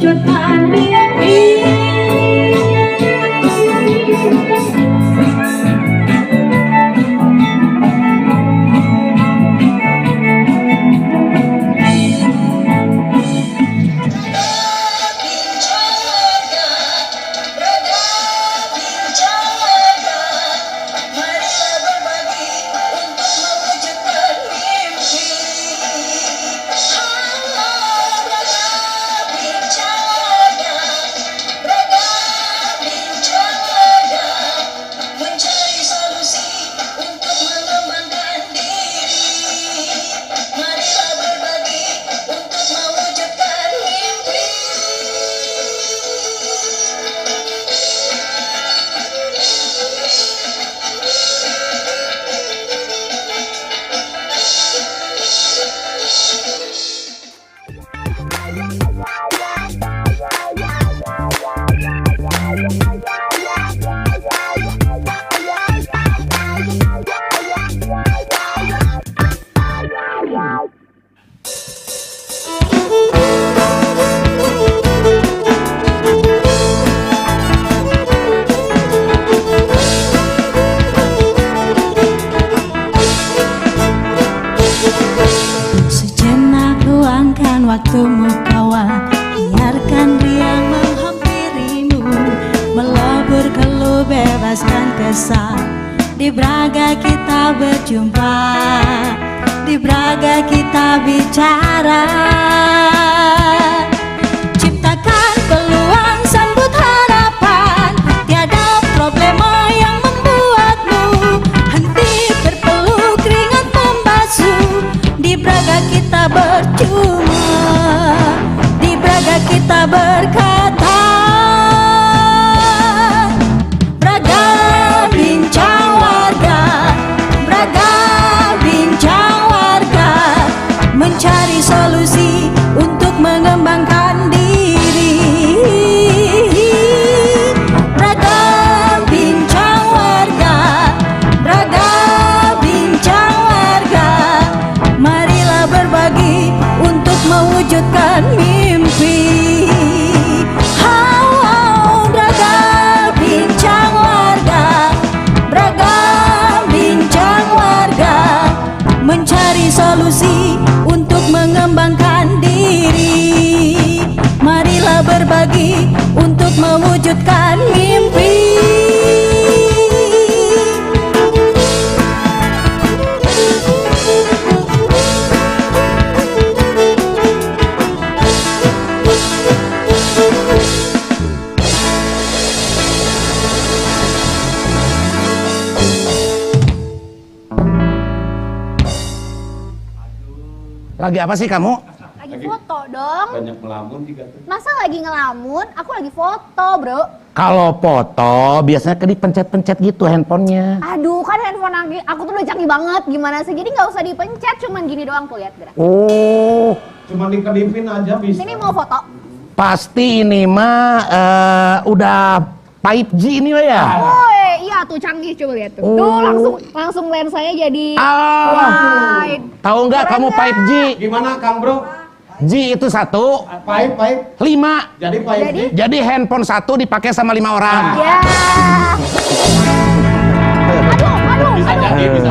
mewujudkan mimpi. Waktumu kawan, biarkan dia menghampirimu, melebur keluh, bebaskan kesal. Di Braga kita berjumpa, di Braga kita bicara. Ciptakan peluang, sambut harapan, tiada problema yang membuatmu henti berpeluh, keringat membasuh. Di Braga kita berjumpa, di Braga kita berkata, Braga bincang warga, Braga bincang warga, mencari solusi untuk mengembangkan diri. Braga bincang warga, Braga bincang warga, marilah berbagi untuk mewujudkan mimpi. Braga bincang warga, Braga bincang warga, mencari solusi untuk mengembangkan diri. Marilah berbagi untuk mewujudkan mimpi. Lagi apa sih kamu? Lagi foto dong. Banyak ngelamun juga tuh. Masa lagi ngelamun? Aku lagi foto, bro. Kalau foto biasanya ke dipencet-pencet gitu handphonenya. Aduh, kan handphone aku tuh udah canggih banget. Gimana sih? Jadi nggak usah dipencet, cuman gini doang tuh, lihat gerak. Oh, Cuma dikedipin aja bisa. Sini mau foto. pasti ini mah udah 5G ini mah ya. Woi, iya tuh canggih, coba lihat tuh. Oh. Tuh langsung lensanya jadi wide. Tahu nggak Keren kamu nggak? 5G? Gimana Kang Bro? G itu 1, Paip. 5. Jadi paip Jadi? sih. Jadi handphone 1 dipakai sama 5 orang. Ya.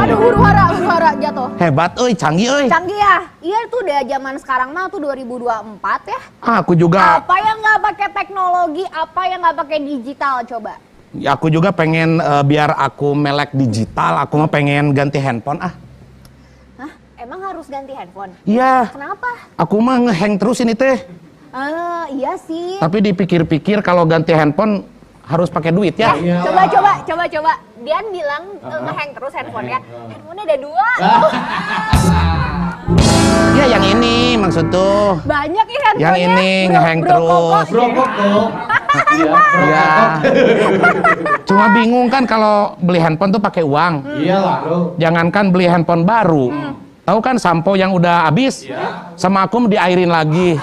Aduh, huru-hara jatuh. Hebat, euy, canggih euy. Canggih ya? Iya tuh udah zaman sekarang mah tuh 2024 ya. Aku juga, Apa yang nggak pakai teknologi, apa yang nggak pakai digital coba? aku juga pengen biar aku melek digital, aku mah pengen ganti handphone ah. Hah? Emang harus ganti handphone? Iya, Kenapa? aku mah ngehang terus ini teh. Iya sih. Tapi dipikir-pikir kalau ganti handphone harus pakai duit ya. Iya. Coba. Dian bilang ngehang terus handphonenya. Handphonenya ada 2. Ya yang ini maksud tuh. Banyak ya handphonenya. Yang ini ngehang terus. Brokok tuh. Iya. Cuma bingung kan kalau beli handphone tuh pakai uang. Iyalah bro. Jangankan beli handphone baru. Tahu kan sampo yang udah habis? Sama aku diairin lagi.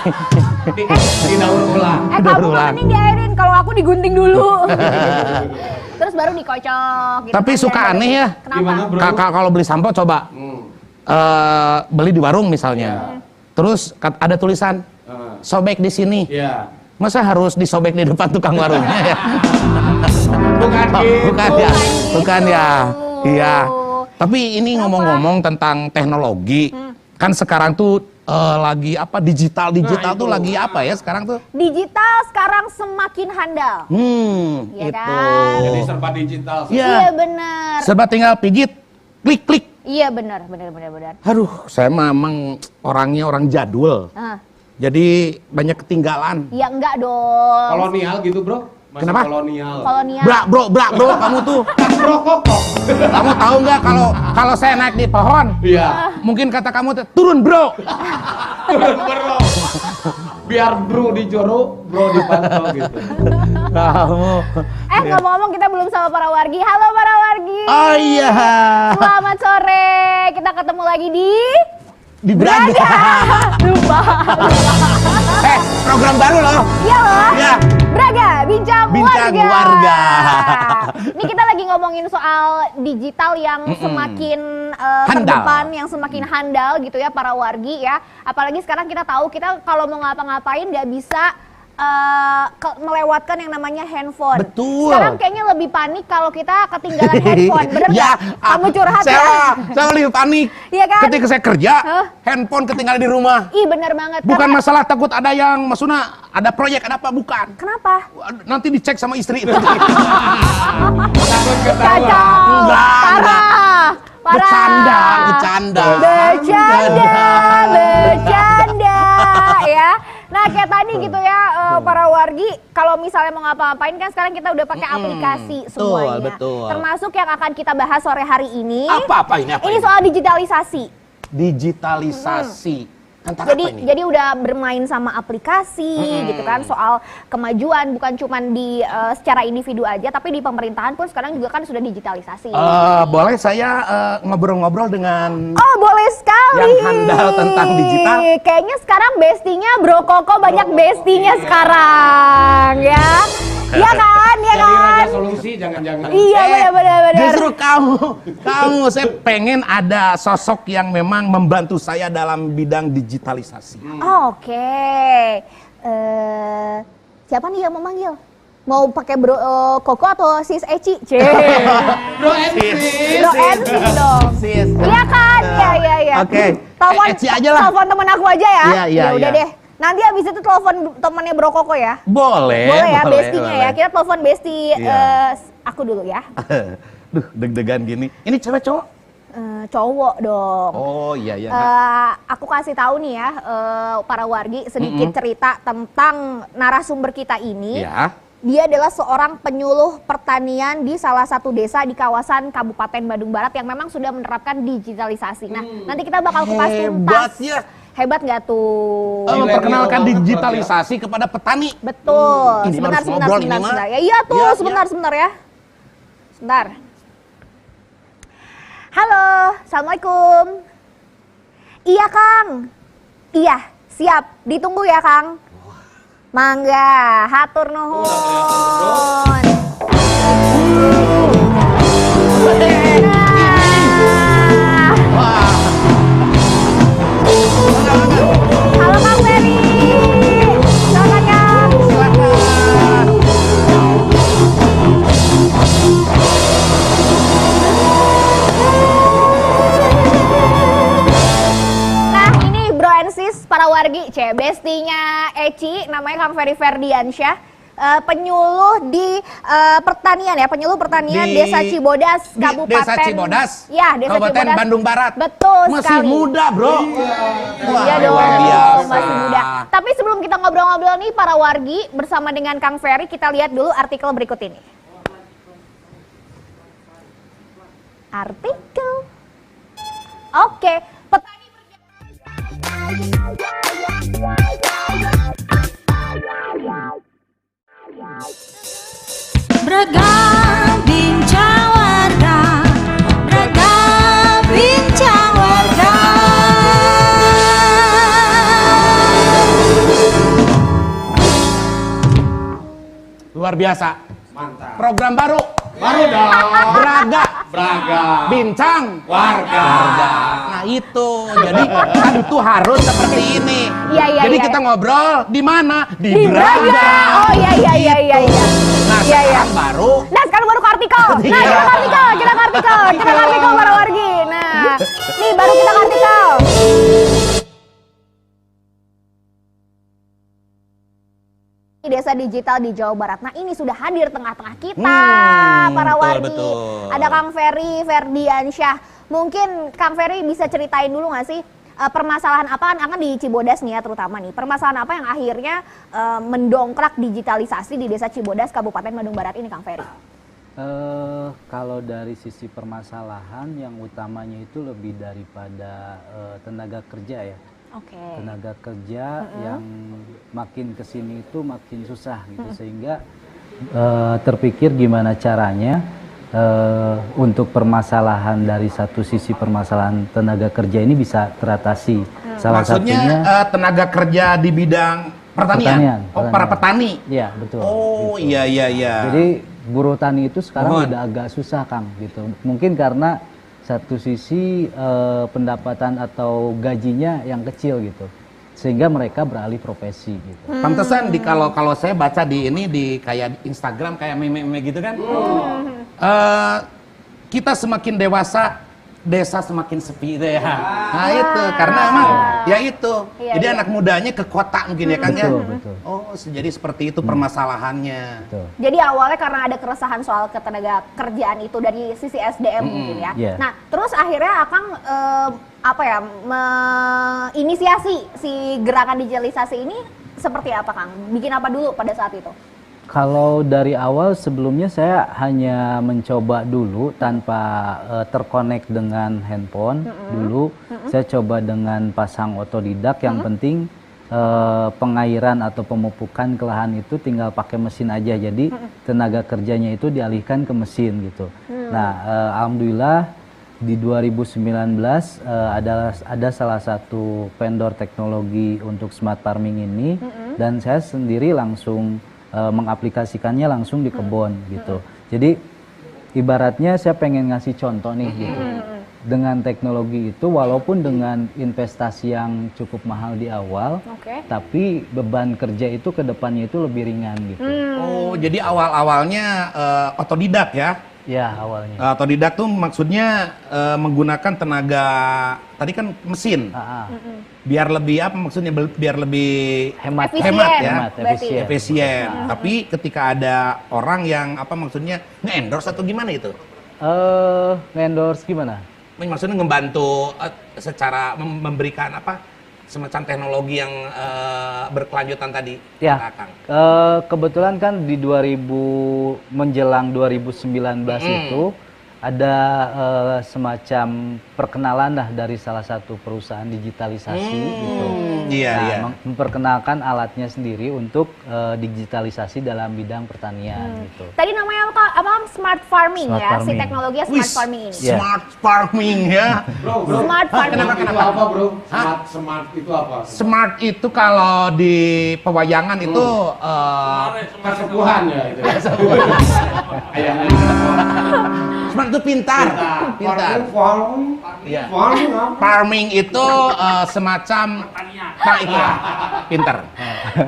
Di daur ulang. Udah Kamu berulang. mending diairin, kalau aku digunting dulu. Terus baru dikocok gitu. Tapi kan, suka biar aneh ya. Kenapa? Gimana bro? Kakak kalau beli sampo coba beli di warung misalnya. Terus ada tulisan sobek di sini. Iya. Masa harus disobek di depan tukang warungnya ya? Bukan gitu. Bukan ya, gitu. bukan ya. Iya. Tapi ini ngomong-ngomong tentang teknologi, kan sekarang tuh lagi apa digital Nah, tuh itu. lagi apa ya sekarang tuh? Digital sekarang semakin handal. Itu. Iya kan? Jadi serba digital. Iya. Iya benar. Serba tinggal pijit, klik. Iya benar. Aduh, saya memang orangnya orang jadul. Ah, Jadi banyak ketinggalan. ya enggak dong. Kolonial gitu bro. Masih Kenapa? kolonial. Kolonial. Brak bro, kamu tuh. Bro kokok. Kamu tahu nggak kalau saya naik di pohon, Iya. mungkin kata kamu tuh, turun bro. Turun bro. Biar bro dijoro, bro dipantau gitu. Kamu. Ngomong-ngomong kita belum sama para wargi. Halo para wargi. Oh iya. Selamat sore. Kita ketemu lagi di Braga. Lupa. Program baru loh. Iya loh. Ya. Braga, bincang Warga. Ini kita lagi ngomongin soal digital yang semakin Handal. terdepan, yang semakin handal gitu ya para wargi ya. Apalagi sekarang kita tahu kita kalau mau ngapa-ngapain nggak bisa melewatkan yang namanya handphone. Betul. Sekarang kayaknya lebih panik kalau kita ketinggalan handphone. Bener Ya, nggak? Kamu curhat ya? Saya lebih panik. Iya kan? Ketika saya kerja, Hah? handphone ketinggalan di rumah. Ih bener banget. Bukan Karena- masalah takut ada yang maksudnya ada proyek ada apa bukan. Kenapa? Nanti dicek sama istri. Takut ketahuan. Kacau. Enggak. Parah. Bercanda. Bercanda ya. Nah kayak tadi gitu ya para wargi, kalau misalnya mau ngapa-ngapain kan sekarang kita udah pakai aplikasi semuanya. betul. Termasuk yang akan kita bahas sore hari ini. Apa ini? Ini soal digitalisasi. Digitalisasi. Tentang apa ini? Jadi udah bermain sama aplikasi gitu kan, soal kemajuan bukan cuman di secara individu aja, tapi di pemerintahan pun sekarang juga kan sudah digitalisasi. Boleh saya ngobrol-ngobrol dengan Oh boleh sekali. Yang handal tentang digital. Kayaknya sekarang bestinya Bro Koko banyak bestinya sekarang ya. Iya kan, iya Jadi kan. raja solusi jangan-jangan. Iya benar. Justru kamu saya pengen ada sosok yang memang membantu saya dalam bidang digitalisasi. Oke. Siapa nih yang memanggil? Mau pakai Bro Koko atau Sis Eci? Bro MC. Bro MC dong. Sis. Iya kan? Iya. Oke. Telepon Eci aja lah. Telepon temen aku aja ya. Iya, Ya udah iya. deh. Nanti habis itu telepon temannya Bro Koko ya. Boleh. Boleh ya, bestinya ya. boleh. Kita telepon besti Iya. aku dulu ya. Duh, deg-degan gini. Ini cewek cowok? Cowok dong. Oh iya iya. Aku kasih tahu nih ya para wargi sedikit cerita tentang narasumber kita ini. Ya. Dia adalah seorang penyuluh pertanian di salah satu desa di kawasan Kabupaten Bandung Barat yang memang sudah menerapkan digitalisasi. Nah, nanti kita bakal kupas tuntas. Hebat ya. Hebat nggak tuh? Memperkenalkan Milenial digitalisasi kepada petani. Betul. Ini Sebentar, harus ngobrol ini, Ma. sebentar. Ya, iya tuh, Ya, sebentar ya. Sebentar. Halo, Assalamualaikum. Iya, Kang. Iya, siap. Ditunggu ya, Kang. Mangga, hatur nuhun. Wah. Halo Kang Ferry. Selamat Kang. Silakan. Nah ini Bro and Sis para wargi, bestinya Eci, namanya Kang Ferry Ferdiansyah. Penyuluh di pertanian ya, penyuluh pertanian Di- Desa Cibodas, di Kabupaten Desa Cibodas, ya, Desa Kabupaten Cibodas, Bandung Barat. Betul Masih sekali. muda, Bro. Wah, Iya dong, luar biasa. masih muda. Tapi sebelum kita ngobrol-ngobrol nih para wargi bersama dengan Kang Ferry, kita lihat dulu artikel berikut ini. Artikel. Oke, petani Braga bincang warga, Braga bincang warga. Luar biasa. Mantap. Program baru. Baru dong. Braga Braga. Bincang Warga. Nah itu, jadi kan itu harus seperti ini. Iya, iya, Jadi iya. kita ngobrol di mana? Di Braga. Oh iya. Nah Iya, iya. sekarang baru Nah sekarang baru ke artikel. Nah kita ke artikel para wargi. Nah nih baru kita ke artikel. Desa digital di Jawa Barat. Nah ini sudah hadir tengah-tengah kita para betul, wargi. betul. Ada Kang Ferry Ferdiansyah. Mungkin Kang Ferry bisa ceritain dulu nggak sih permasalahan apa kan di Cibodas nih ya terutama nih. Permasalahan apa yang akhirnya mendongkrak digitalisasi di Desa Cibodas Kabupaten Bandung Barat ini Kang Ferry? Kalau dari sisi permasalahan yang utamanya itu lebih daripada tenaga kerja ya. Oke. Tenaga kerja yang makin kesini itu makin susah gitu sehingga terpikir gimana caranya untuk permasalahan dari satu sisi permasalahan tenaga kerja ini bisa teratasi. Salah maksudnya satunya tenaga kerja di bidang pertanian. Oh, para petani. Iya betul. Oh gitu. iya. Jadi buruh tani itu sekarang Mohon. udah agak susah Kang gitu. Mungkin karena satu sisi pendapatan atau gajinya yang kecil gitu, sehingga mereka beralih profesi gitu. Pantesan di kalau saya baca di ini di kayak Instagram kayak meme-meme gitu kan. Kita semakin dewasa, desa semakin sepi itu ya. Nah itu karena emang ya itu. Iya, Jadi iya. anak mudanya ke kota mungkin ya kan ya. Betul. Oh, jadi seperti itu permasalahannya. Betul. Jadi awalnya karena ada keresahan soal ketenaga kerjaan itu dari sisi SDM mungkin ya. Iya. Nah, terus akhirnya Akang menginisiasi si gerakan digitalisasi ini seperti apa Kang? Bikin apa dulu pada saat itu? Kalau dari awal sebelumnya saya hanya mencoba dulu tanpa terkonek dengan handphone dulu. Saya coba dengan pasang otodidak. Yang penting pengairan atau pemupukan ke lahan itu tinggal pakai mesin aja. Jadi tenaga kerjanya itu dialihkan ke mesin gitu. Nah, alhamdulillah di 2019 ada salah satu vendor teknologi untuk smart farming ini dan saya sendiri langsung mengaplikasikannya langsung di kebun gitu. Jadi ibaratnya saya pengen ngasih contoh nih gitu. Dengan teknologi itu walaupun dengan investasi yang cukup mahal di awal, tapi beban kerja itu ke depannya itu lebih ringan gitu. Oh, jadi awal-awalnya otodidak ya? Ya awalnya. Otodidak tuh maksudnya menggunakan tenaga tadi kan mesin. Biar lebih apa maksudnya biar lebih Hemat, Efisien, hemat ya, berarti. efisien. Tapi ketika ada orang yang apa maksudnya nge-endorse atau gimana itu? Endorse gimana? Maksudnya ngebantu secara memberikan apa semacam teknologi yang berkelanjutan tadi. Ya, Kang. kebetulan kan di 2000 menjelang 2019 itu ada semacam perkenalan lah dari salah satu perusahaan digitalisasi gitu. Iya, Nah, iya. memperkenalkan alatnya sendiri untuk digitalisasi dalam bidang pertanian gitu. Tadi namanya apa? Smart farming Smart ya, si farming. teknologinya Wih, smart farming ini. Iya. Smart farming ya. Bro. Smart farming. Itu apa, Bro? Smart itu apa? Smart itu kalau di pewayangan itu Kesepuhan ya itu. Ayahnya. smart itu pintar. Farming. Iya. Farming apa? Farming itu semacam nah itu pintar.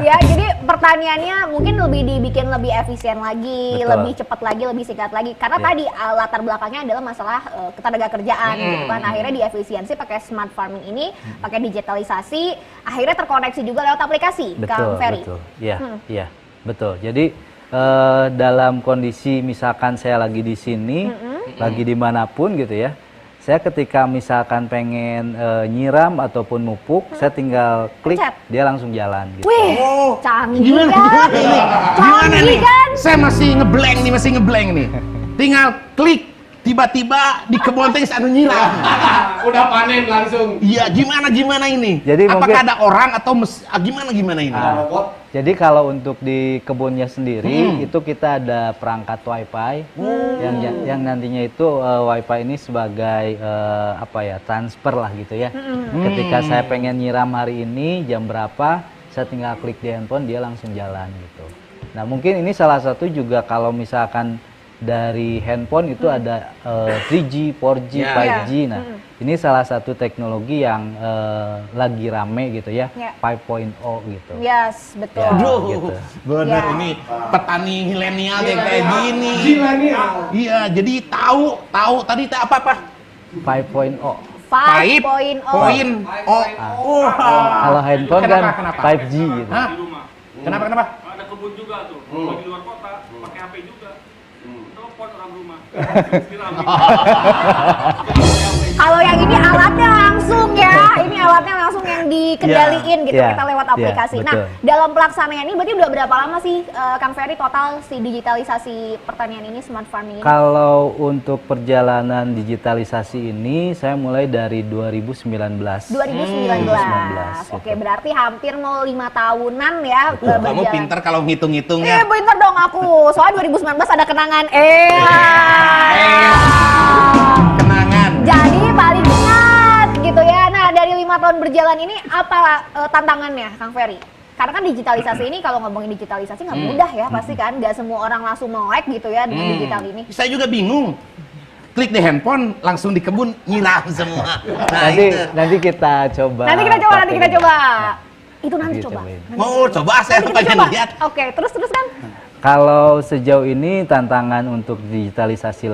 Ya, jadi pertaniannya mungkin lebih dibikin lebih efisien lagi, Betul. lebih cepat lagi, lebih singkat lagi. Karena tadi latar belakangnya adalah masalah ketenaga kerjaan gitu kan. Akhirnya diefisiensi pakai smart farming ini, pakai digitalisasi, akhirnya terkoneksi juga lewat aplikasi, Kang Ferry. Betul. Iya, iya, betul. Jadi dalam kondisi misalkan saya lagi di sini, lagi dimanapun gitu ya, saya ketika misalkan pengen nyiram ataupun mupuk, saya tinggal klik, Pencet. dia langsung jalan gitu. Wih, Oh, canggih gimana kan? ini? Gimana Canggih nih? kan? Saya masih ngeblank nih. Tinggal klik, tiba-tiba di kebun teh anu nyiram. Udah panen langsung. Iya, gimana ini? Jadi apakah mungkin- ada orang atau gimana ini? Robot. Jadi kalau untuk di kebunnya sendiri itu kita ada perangkat WiFi yang nantinya itu WiFi ini sebagai apa ya transfer lah gitu ya. Ketika saya pengen nyiram hari ini jam berapa, saya tinggal klik di handphone dia langsung jalan gitu. Nah mungkin ini salah satu juga kalau misalkan dari handphone itu ada 3G, 4G, Ya. 5G. Nah, ini salah satu teknologi yang lagi rame gitu ya, Ya. 5.0 gitu. Yes, betul. Ya. Aduh, gitu. bener Ya. ini petani milenial kayak gini. Zilenial. Iya, jadi tahu tadi teh apa-apa? 5.0. 5.0. Poin. Oh. Kalau handphone Kenapa, kan kenapa? 5G gitu. Hah? Kenapa? Ada kebun juga tuh, kalau di luar kota pakai HP juga. Telepon orang rumah. Kalau yang ini alatnya langsung ya, ini alatnya langsung yang dikendaliin gitu Ya, kita lewat ya, aplikasi. Nah, betul. dalam pelaksanaannya ini berarti udah berapa lama sih Kang Ferry total si digitalisasi pertanian ini, smart farming ini? Kalau untuk perjalanan digitalisasi ini saya mulai dari 2019. 2019. Oke, gitu. berarti hampir mau 5 tahunan ya Kamu berjalan. pinter kalau ngitung-ngitung ya. Pinter dong aku. Soalnya 2019 ada kenangan. Kenangan. Jadi paling ingat gitu ya. Nah, dari 5 tahun berjalan ini apa tantangannya, Kang Ferry? Karena kan digitalisasi ini kalau ngomongin digitalisasi nggak mudah ya, pasti kan nggak semua orang langsung melek gitu ya dengan digital ini. Saya juga bingung. Klik di handphone, langsung di kebun nyiram semua. Nah, Nanti kita coba. Nanti kita coba. Itu nanti Nanti coba. cobain. mau coba saya Nanti kita pengen coba. lihat. Oke, terus kan? Kalau sejauh ini tantangan untuk digitalisasi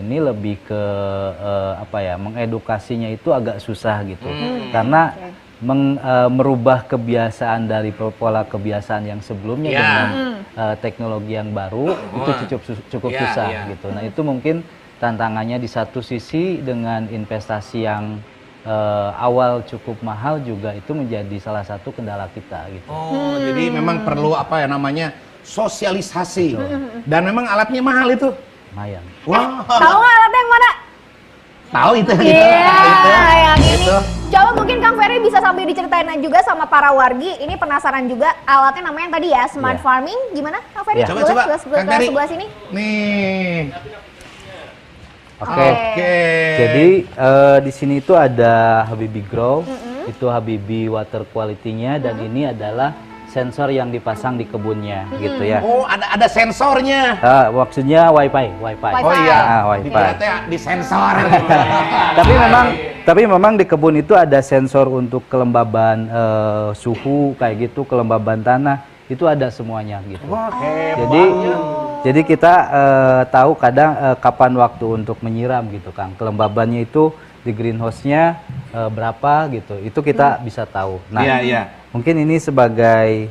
ini lebih ke mengedukasinya itu agak susah gitu. Karena merubah kebiasaan dari pola kebiasaan yang sebelumnya Ya. dengan teknologi yang baru itu cukup Ya, susah ya. gitu. Nah, itu mungkin tantangannya di satu sisi dengan investasi yang awal cukup mahal juga itu menjadi salah satu kendala kita gitu. Oh, jadi memang perlu sosialisasi. Dan memang alatnya mahal itu. Lumayan. Wah, Tahu nggak alatnya yang mana? tahu itu. Iya, Itu. yang ini. Itu. Coba mungkin Kang Ferry bisa sambil diceritain juga sama para wargi. Ini penasaran juga alatnya namanya yang tadi ya, smart Iya. farming. Gimana Kang Ferry? Iya. Coba, Boleh coba. sebelah Kang Ferry. sebelah sini. Nih. Oke. Oke. Jadi di sini itu ada Habibie Grow, itu Habibie water quality-nya dan ini adalah sensor yang dipasang di kebunnya gitu ya. Oh, ada sensornya. Maksudnya WiFi. Oh iya. WiFi. Dikira di sensor. Tapi memang di kebun itu ada sensor untuk kelembaban suhu kayak gitu, kelembaban tanah itu ada semuanya gitu. Wah, hebat. Jadi kita tahu kadang kapan waktu untuk menyiram gitu Kang. Kelembabannya itu di greenhouse-nya berapa gitu. Itu kita bisa tahu. Nah, Iya. mungkin ini sebagai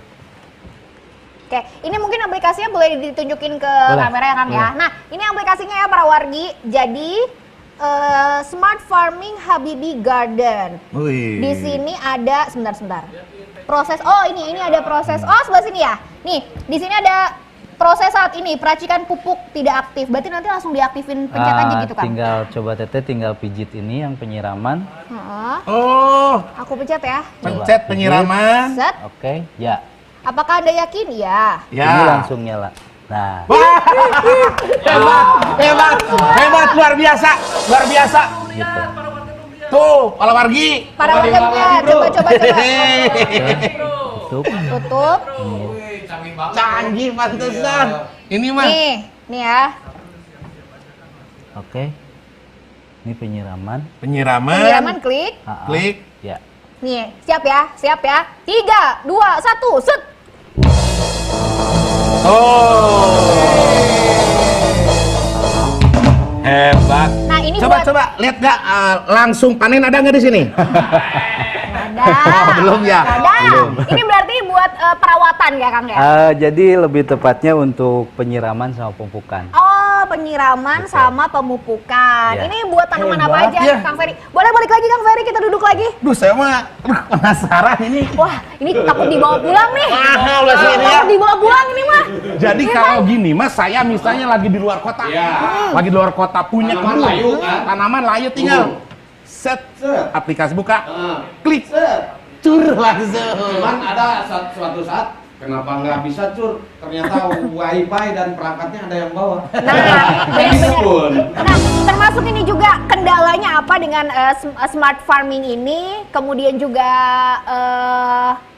Oke, ini mungkin aplikasinya boleh ditunjukin ke Boleh, kamera ya Kang ya. boleh. Nah, ini aplikasinya ya para wargi. Jadi Smart Farming Habibie Garden. Wih. Di sini ada sebentar. Proses. Oh, ini ada proses. Oh, sebelah sini ya. Nih, di sini ada proses saat ini peracikan pupuk tidak aktif. Berarti nanti langsung diaktifin pencet aja gitu kan. tinggal coba Teteh tinggal pijit ini yang penyiraman. Heeh. Oh, Aku pencet ya. pencet penyiraman. Set. Oke, ya. Apakah Anda yakin? Ya. Ini Ya. langsung nyala. Nah, Hebat, luar biasa. gitu. Tuh, para wargi. Para warga punya. Coba. Tutup. Tutup. Wih, canggih banget. Canggih pantesan. Ini mah. Nih ya. Oke. Ini penyiraman. Penyiraman klik. Klik. Ya. Nih, siap ya. 3, 2, 1, set. Oh. Hebat. Nah, ini Coba buat lihat nggak langsung panen ada nggak di sini? ada. Oh, belum ya? Ada. Ini berarti buat perawatan ya, Kang ya? Jadi lebih tepatnya untuk penyiraman sama pemupukan. Oh, penyiraman Betul. sama pemupukan. Ya. Ini buat tanaman apa Hebat aja, ya. Kang Ferry? Boleh balik lagi, Kang Ferry, kita duduk lagi. Duh, saya mah penasaran ini. Wah, ini takut dibawa pulang nih. Mahal lah sih ini ya. Takut dibawa pulang ini mah. Jadi kalau gini mas, saya misalnya lagi di luar kota, lagi di luar kota punya Tanaman kebun, layu, kan? tanaman layu tinggal set, aplikasi buka, klik, Set. cur langsung. Cuman ada suatu saat kenapa nggak bisa cur? Ternyata wifi dan perangkatnya ada yang bawa. Nah, Di kebun. Nah, termasuk ini juga kendalanya apa dengan smart farming ini, kemudian juga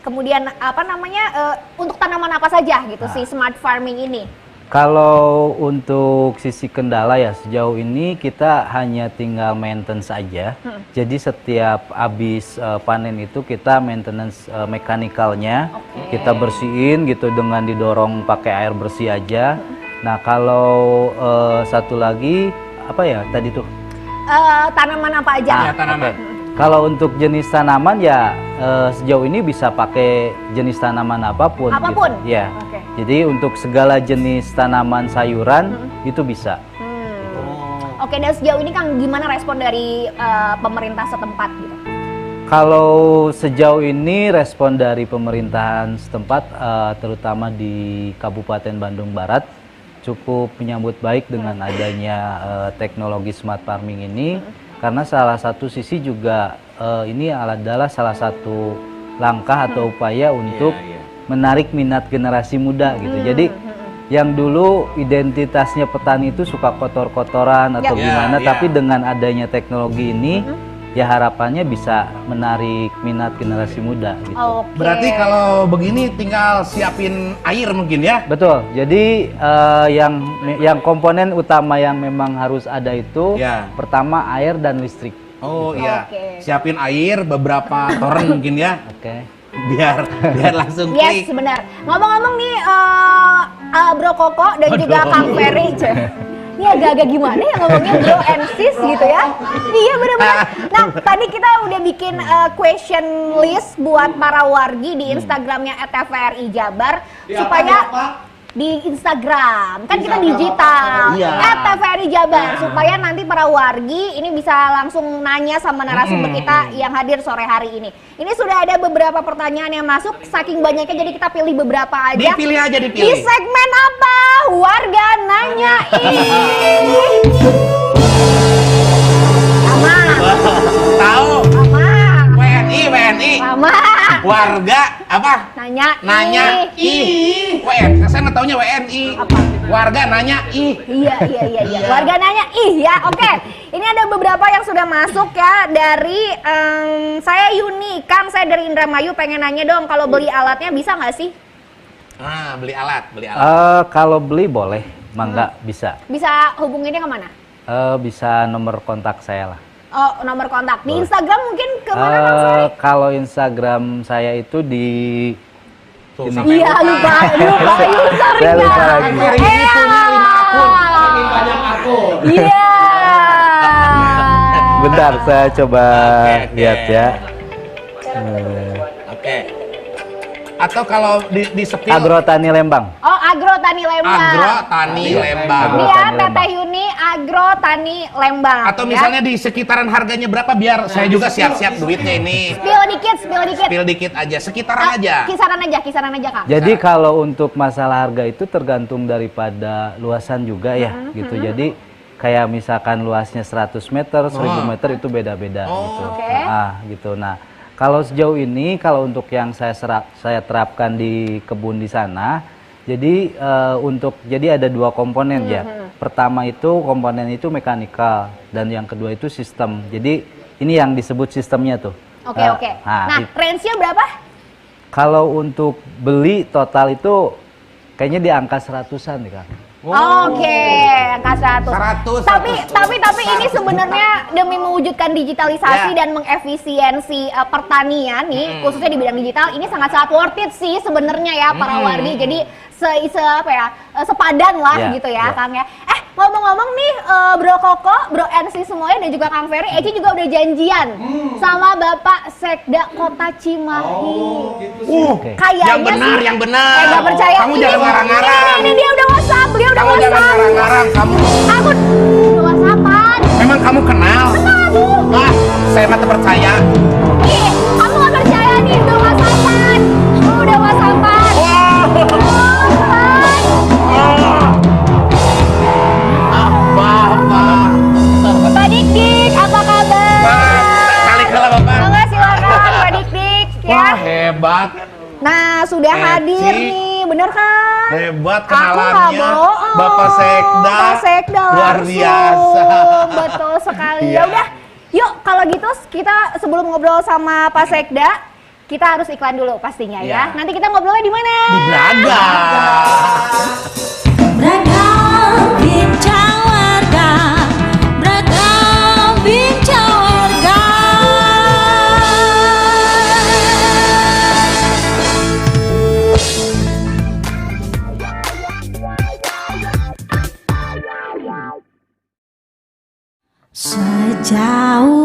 kemudian apa namanya untuk tanaman apa saja gitu si smart farming ini. Kalau untuk sisi kendala ya sejauh ini kita hanya tinggal maintenance saja. Jadi setiap habis panen itu kita maintenance mekanikalnya, kita bersihin gitu dengan didorong pakai air bersih aja. Nah kalau satu lagi apa ya tadi tuh? Tanaman apa aja? Ya, tanaman. Kalau untuk jenis tanaman ya sejauh ini bisa pakai jenis tanaman apapun. Apapun? Gitu. Ya. Oke. Jadi untuk segala jenis tanaman sayuran itu bisa. Oke, dan sejauh ini Kang gimana respon dari pemerintah setempat gitu? Kalau sejauh ini respon dari pemerintahan setempat, terutama di Kabupaten Bandung Barat, cukup menyambut baik dengan adanya teknologi smart farming ini. Karena salah satu sisi juga ini adalah salah satu langkah atau upaya untuk menarik minat generasi muda gitu. Jadi yang dulu identitasnya petani itu suka kotor-kotoran atau gimana, tapi dengan adanya teknologi ini ya harapannya bisa menarik minat generasi muda gitu. Oke. Berarti kalau begini tinggal siapin air mungkin ya? Betul. Jadi yang komponen utama yang memang harus ada itu pertama air dan listrik. Oh iya. Oke. Siapin air beberapa toren mungkin ya. Oke. Biar langsung Yes, klik. benar. Ngomong-ngomong nih, Bro Koko dan juga Kang Ferry, ini agak-agak gimana ya ngomongnya bro and sis gitu ya? Iya benar-benar. Nah tadi kita udah bikin question list buat para wargi di Instagramnya @tvri Jabar supaya di Instagram kan kita digital @tvri Jabar supaya nanti para wargi ini bisa langsung nanya sama narasumber kita yang hadir sore hari ini. Ini sudah ada beberapa pertanyaan yang masuk, saking banyaknya jadi kita pilih beberapa aja. Dipilih aja, Di dipilih. segmen apa? Warga nanya Lama. Tahu? Lama. WNI. Lama. Warga apa? Nanya Saya nggak taunya WNI. Apa? Warga nanya Iya. Warga nanya ya. Oke. Ini ada beberapa yang sudah masuk ya dari saya Yuni, Kang, saya dari Indramayu pengen nanya dong kalau beli alatnya bisa nggak sih? Beli alat. Kalau beli boleh, mangga bisa. Bisa hubunginnya kemana? Bisa nomor kontak saya lah. Oh, nomor kontak. Di Instagram mungkin kemana Kang Ferry? Kalau Instagram saya itu di Iya, lupa usernya. Saya lupa lagi. Ferry ini punya 5 akun. Saking banyak akun. Iya. Bentar, saya coba Oke. lihat ya. Oke. Atau kalau di sepil Agrotani Lembang. Oh, Agro Tani Lembang. Agro Tani Lembang. Agro Dia Tani Teteh Lembang. Yuni Agro Tani Lembang. Atau ya. misalnya di sekitaran harganya berapa biar saya juga siap-siap duitnya ini. Spill dikit. Spill dikit aja, sekitaran aja. Kisaran aja Kang. Jadi kalau untuk masalah harga itu tergantung daripada luasan juga ya, gitu. Jadi kayak misalkan luasnya 100 meter, 1000 meter itu beda-beda gitu. Oke. Gitu. Nah, kalau sejauh ini kalau untuk yang saya terapkan di kebun di sana, jadi jadi ada dua komponen ya. Pertama itu komponen itu mekanikal dan yang kedua itu sistem. Jadi ini yang disebut sistemnya tuh. Oke. Nah, range-nya berapa? Kalau untuk beli total itu kayaknya di angka 100-an nih Kang. Oke, angka 100. 100. Tapi ini sebenarnya demi mewujudkan digitalisasi dan mengefisiensi pertanian nih, khususnya di bidang digital, ini sangat-sangat worth it sih sebenarnya ya para wargi. Jadi sepadan lah gitu ya Kang ya. Ngomong-ngomong nih Bro Koko, Bro NC semuanya dan juga Kang Ferry, Eci juga udah janjian sama Bapak Sekda Kota Cimahi. Kayaknya yang benar. Nggak percaya. Kamu jangan ngarang-ngarang. Ini dia udah WhatsApp, beliau udah Kamu jangan WhatsApp. ngarang-ngarang kamu. Aku WhatsAppan. Memang kamu kenal? Saya mah percaya. Ih, kamu nggak percaya nih, udah WhatsAppan. Udah WhatsAppan. Pak Dik, apa kabar? Kali kala Bapak. Enggak, silakan Pak Dik ya. Wah, hebat. Nah, sudah Eci. hadir nih, bener kan? Hebat Aku nggak kenalannya. bohong. Bapak Sekda. Bapak Sekda Luar langsung. biasa. Betul sekali. Iya. Ya udah, yuk kalau gitu kita sebelum ngobrol sama Pak Sekda, kita harus iklan dulu pastinya ya. Iya. Nanti kita ngobrolnya di mana? Di Braga. Braga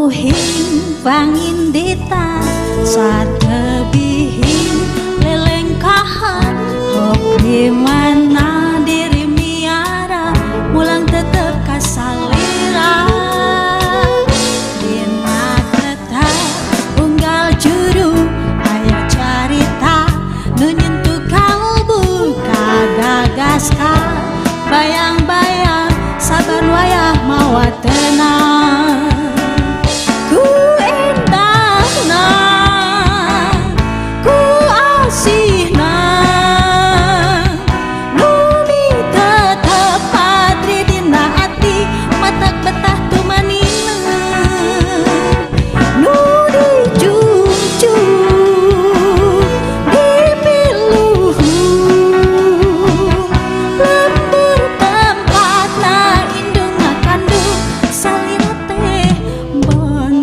Nuhin pangindita saat kebihin lelengkahan hop dimana diri miara mulang tetep kasalira dina tetap unggal juru aya carita nu nyentuh kalbu kagagaska bayang-bayang sabar wayah mawa tenang ku indahna ku asihna numi tetep patri dina hati matak betah tumanina nu dijunjung dipiluhu lembur tempatna indung ngakandung salina teh bonteng.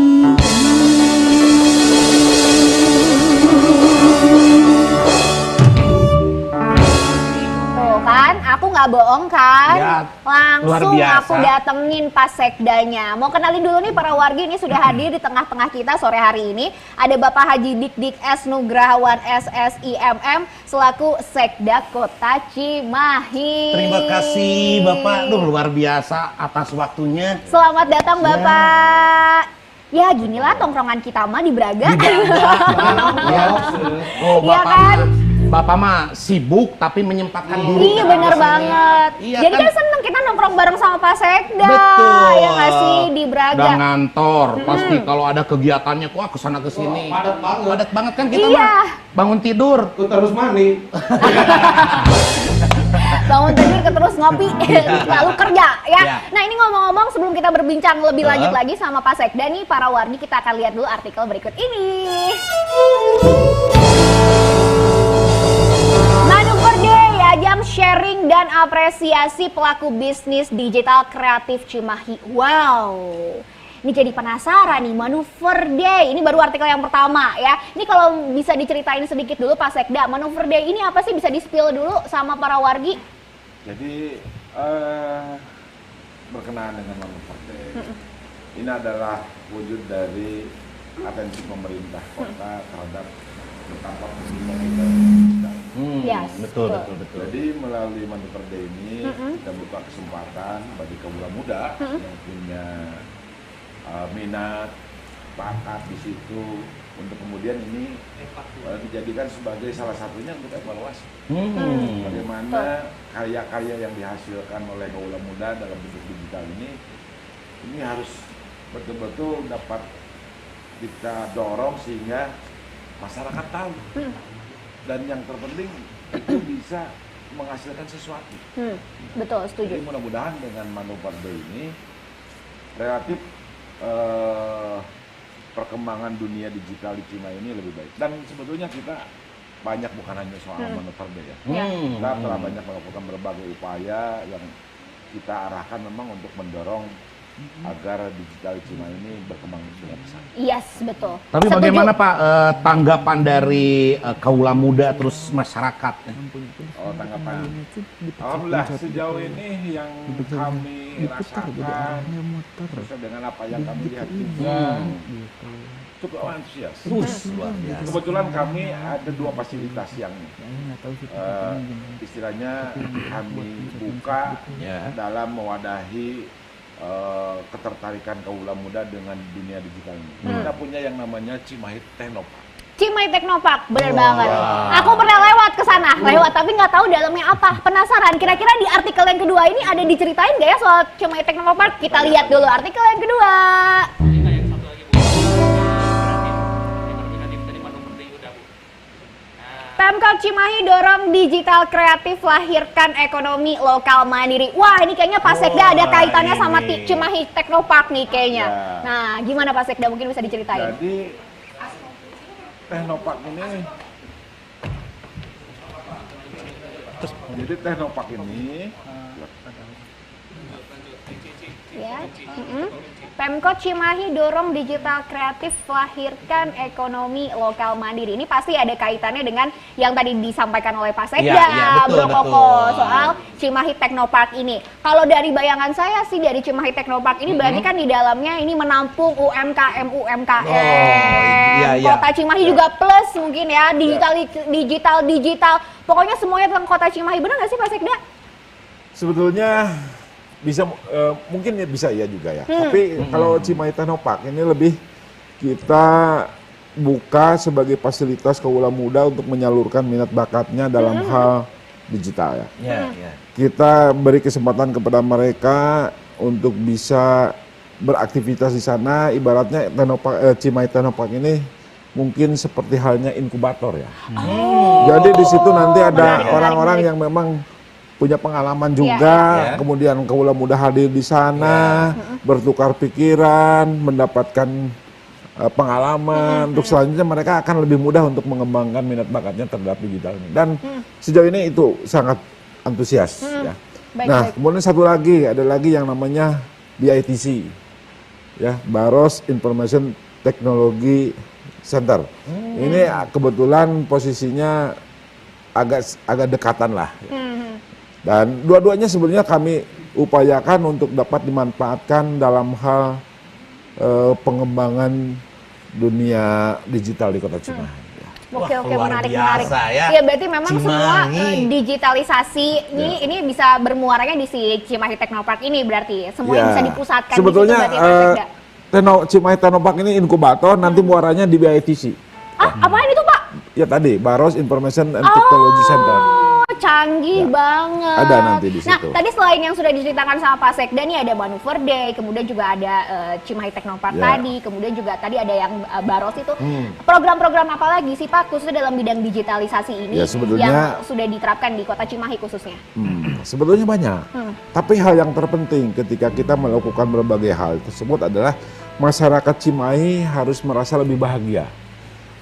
Tuh kan, aku nggak bohong kan? Ya, Langsung luar biasa. aku datengin pas sekdanya. Mau kenalin dulu nih para wargi, ini sudah hadir di tengah-tengah kita sore hari ini. Ada Bapak Haji Dik S. Nugrahawan SSIMM selaku Sekda Kota Cimahi. Terima kasih Bapak, luar biasa atas waktunya. Selamat datang Bapak. Ya ginilah tongkrongan kita mah di Braga. Di Braga. Ya. Oh, Iya Bapak kan? Bapak mah sibuk tapi menyempatkan diri. Iya bener banget. Iya Jadi kan kan? seneng kita nongkrong bareng sama Pak Sekda. Betul. Ya nggak sih di Braga. Udah ngantor, pasti kalau ada kegiatannya, wah kesana kesini. Oh, padat banget. Padat banget kan kita Iya. mah. Bangun tidur. Ku terus mani. Bangun tidur ke terus ngopi, lalu kerja ya. Ya. Nah ini ngomong-ngomong sebelum kita berbincang lebih lanjut Heeh. lagi sama Pak Sekda nih para wargi, kita akan lihat dulu artikel berikut ini. Manuver Day, ajang sharing dan apresiasi pelaku bisnis digital kreatif Cimahi. Wow. Ini jadi penasaran nih, Manuver Day. Ini baru artikel yang pertama ya. Ini kalau bisa diceritain sedikit dulu Pak Sekda, Manuver Day ini apa sih, bisa di-spill dulu sama para wargi? Jadi berkenaan dengan Manuver Day, ini adalah wujud dari atensi pemerintah kota terhadap betapa pentingnya kita digital. Yes, betul, betul. betul, betul. Jadi melalui Manuver Day ini kita buka kesempatan bagi kaum muda yang punya minat, bakat di situ untuk kemudian ini dijadikan sebagai salah satunya untuk evaluasi. Bagaimana karya-karya yang dihasilkan oleh kaum muda dalam bentuk digital ini harus betul-betul dapat kita dorong sehingga masyarakat tahu. Dan yang terpenting itu bisa menghasilkan sesuatu. Betul, setuju. Jadi mudah-mudahan dengan Manuver Day ini relatif perkembangan dunia digital di Cina ini lebih baik. Dan sebetulnya kita banyak bukan hanya soal Manuver Day ya. Kita telah banyak melakukan berbagai upaya yang kita arahkan memang untuk mendorong agar digital Cina ini berkembang dengan besar. Yes, betul. Tapi Setuju. bagaimana Pak tanggapan dari kaula muda terus masyarakat? Oh, tanggapan. Alhamdulillah sejauh ini yang kami rasakan sesuai dengan apa yang kami lihat juga cukup antusias. Luar biasa. Kebetulan kami ada dua fasilitas yang istilahnya kami buka Ya. dalam mewadahi ketertarikan kaula muda dengan dunia digital ini. Kita punya yang namanya Cimahi Technopark. Cimahi Technopark, bener banget. Aku pernah lewat ke sana, tapi nggak tahu dalamnya apa. Penasaran, kira-kira di artikel yang kedua ini ada diceritain nggak ya soal Cimahi Technopark? Kita lihat dulu artikel yang kedua. Yang satu lagi Bu, kreatif tadi Manuver Day udah Bu. Pemkot Cimahi dorong digital kreatif, lahirkan ekonomi lokal mandiri. Wah, ini kayaknya Pak Sekda ada kaitannya sama ini. Cimahi Technopark nih kayaknya. Ya. Nah, gimana Pak Sekda, mungkin bisa diceritain? Jadi Technopark ini Ya. Pemkot Cimahi dorong digital kreatif lahirkan ekonomi lokal mandiri. Ini pasti ada kaitannya dengan yang tadi disampaikan oleh Pak Sekda, betul, Bro Koko, betul. soal Cimahi Technopark ini. Kalau dari bayangan saya sih dari Cimahi Technopark ini berarti kan di dalamnya ini menampung UMKM iya. Kota Cimahi juga plus mungkin ya digital. Pokoknya semuanya tentang Kota Cimahi. Benar nggak sih Pak Sekda? Sebetulnya bisa mungkin ya bisa ya juga ya. Tapi kalau Cimahi Technopark ini lebih kita buka sebagai fasilitas kaula muda untuk menyalurkan minat bakatnya dalam hal digital ya. Kita beri kesempatan kepada mereka untuk bisa beraktivitas di sana. Ibaratnya Cimahi Technopark ini mungkin seperti halnya inkubator ya. Jadi di situ nanti ada orang-orang yang memang punya pengalaman juga, kemudian kaula muda hadir di sana, bertukar pikiran, mendapatkan pengalaman. Untuk selanjutnya mereka akan lebih mudah untuk mengembangkan minat bakatnya terhadap digital ini. Dan sejauh ini itu sangat antusias. Ya. Nah, kemudian ada lagi yang namanya BITC, ya, Baros Information Technology Center. Ini kebetulan posisinya agak dekatan lah. Dan dua-duanya sebenarnya kami upayakan untuk dapat dimanfaatkan dalam hal pengembangan dunia digital di Kota Cimahi. Oke, luar menarik. biasa ya. Ya berarti memang semua Cimahi. digitalisasi ini bisa bermuaranya di si Cimahi Technopark ini berarti. Semuanya bisa dipusatkan sebetulnya, di situ berarti Pak Sekda. Cimahi Technopark ini inkubator, nanti muaranya di BITC. Apaan itu Pak? Ya tadi, Baros Information and Technology Center. Canggih banget. Ada nanti di situ. Nah, tadi selain yang sudah diceritakan sama Pak Sekda nih ada Manuver Day, kemudian juga ada Cimahi Technopark tadi, kemudian juga tadi ada yang Baros itu. Program-program apa lagi sih Pak khususnya dalam bidang digitalisasi ini Ya, sebetulnya, yang sudah diterapkan di Kota Cimahi khususnya? Sebetulnya banyak. Tapi hal yang terpenting ketika kita melakukan berbagai hal tersebut adalah masyarakat Cimahi harus merasa lebih bahagia.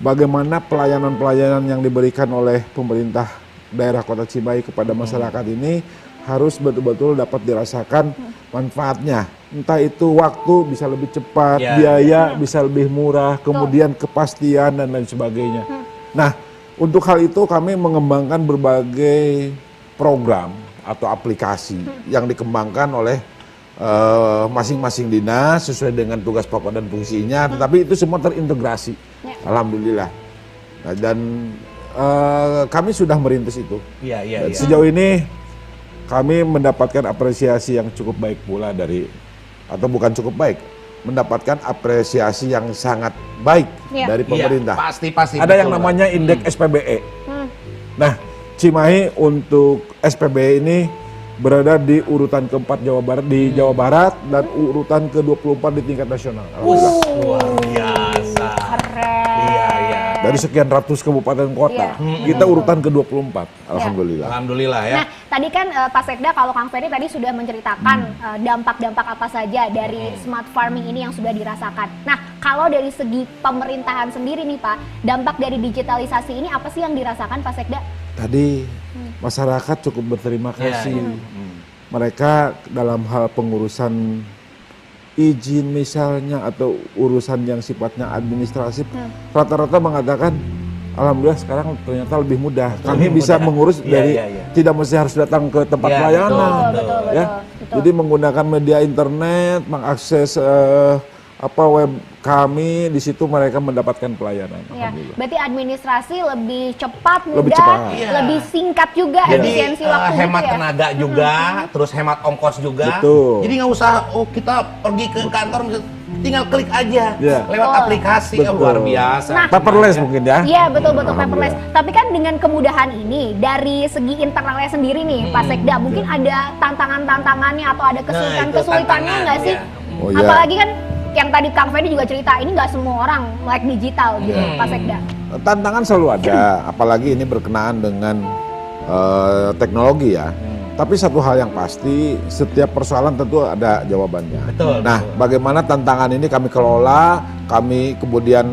Bagaimana pelayanan-pelayanan yang diberikan oleh pemerintah daerah Kota Cimahi kepada masyarakat ini harus betul-betul dapat dirasakan manfaatnya. Entah itu waktu bisa lebih cepat, biaya bisa lebih murah, kemudian kepastian dan lain sebagainya. Nah, untuk hal itu kami mengembangkan berbagai program atau aplikasi yang dikembangkan oleh masing-masing dinas sesuai dengan tugas pokok dan fungsinya, tetapi itu semua terintegrasi. Alhamdulillah. Nah, dan kami sudah merintis itu. Dan sejauh ini kami mendapatkan apresiasi yang cukup baik pula atau bukan cukup baik, mendapatkan apresiasi yang sangat baik dari pemerintah. Pasti. Ada yang namanya indeks SPBE. Nah, Cimahi untuk SPBE ini berada di urutan keempat di Jawa Barat dan urutan ke-24 di tingkat nasional. Luar biasa. Keren. Dari sekian ratus kabupaten kota, kita urutan ke-24. Alhamdulillah. Alhamdulillah ya. Nah, tadi kan Pak Sekda, kalau Kang Ferry tadi sudah menceritakan dampak-dampak apa saja dari smart farming ini yang sudah dirasakan. Nah, kalau dari segi pemerintahan sendiri nih Pak, dampak dari digitalisasi ini apa sih yang dirasakan Pak Sekda? Tadi masyarakat cukup berterima kasih. Mereka dalam hal pengurusan izin misalnya atau urusan yang sifatnya administratif, rata-rata mengatakan alhamdulillah sekarang ternyata lebih mudah. Kami bisa mengurus dari tidak mesti harus datang ke tempat pelayanan. Betul. Jadi menggunakan media internet, mengakses web kami, di situ mereka mendapatkan pelayanan. Alhamdulillah. Berarti administrasi lebih cepat, mudah, lebih singkat juga, efisiensi waktu hemat gitu ya? tenaga juga, terus hemat ongkos juga. Betul. Jadi nggak usah kita pergi ke kantor, tinggal klik aja lewat aplikasi. Luar biasa. Nah, paperless mungkin ya? Iya betul paperless. Tapi kan dengan kemudahan ini dari segi internalnya sendiri nih Pak Sekda, mungkin ada tantangannya atau ada kesulitannya nggak sih? Apalagi kan yang tadi Kang Ferry juga cerita, ini nggak semua orang melek digital gitu, Pak Sekda. Tantangan selalu ada, apalagi ini berkenaan dengan teknologi ya. Tapi satu hal yang pasti, setiap persoalan tentu ada jawabannya. Betul. Nah, bagaimana tantangan ini kami kelola, kami kemudian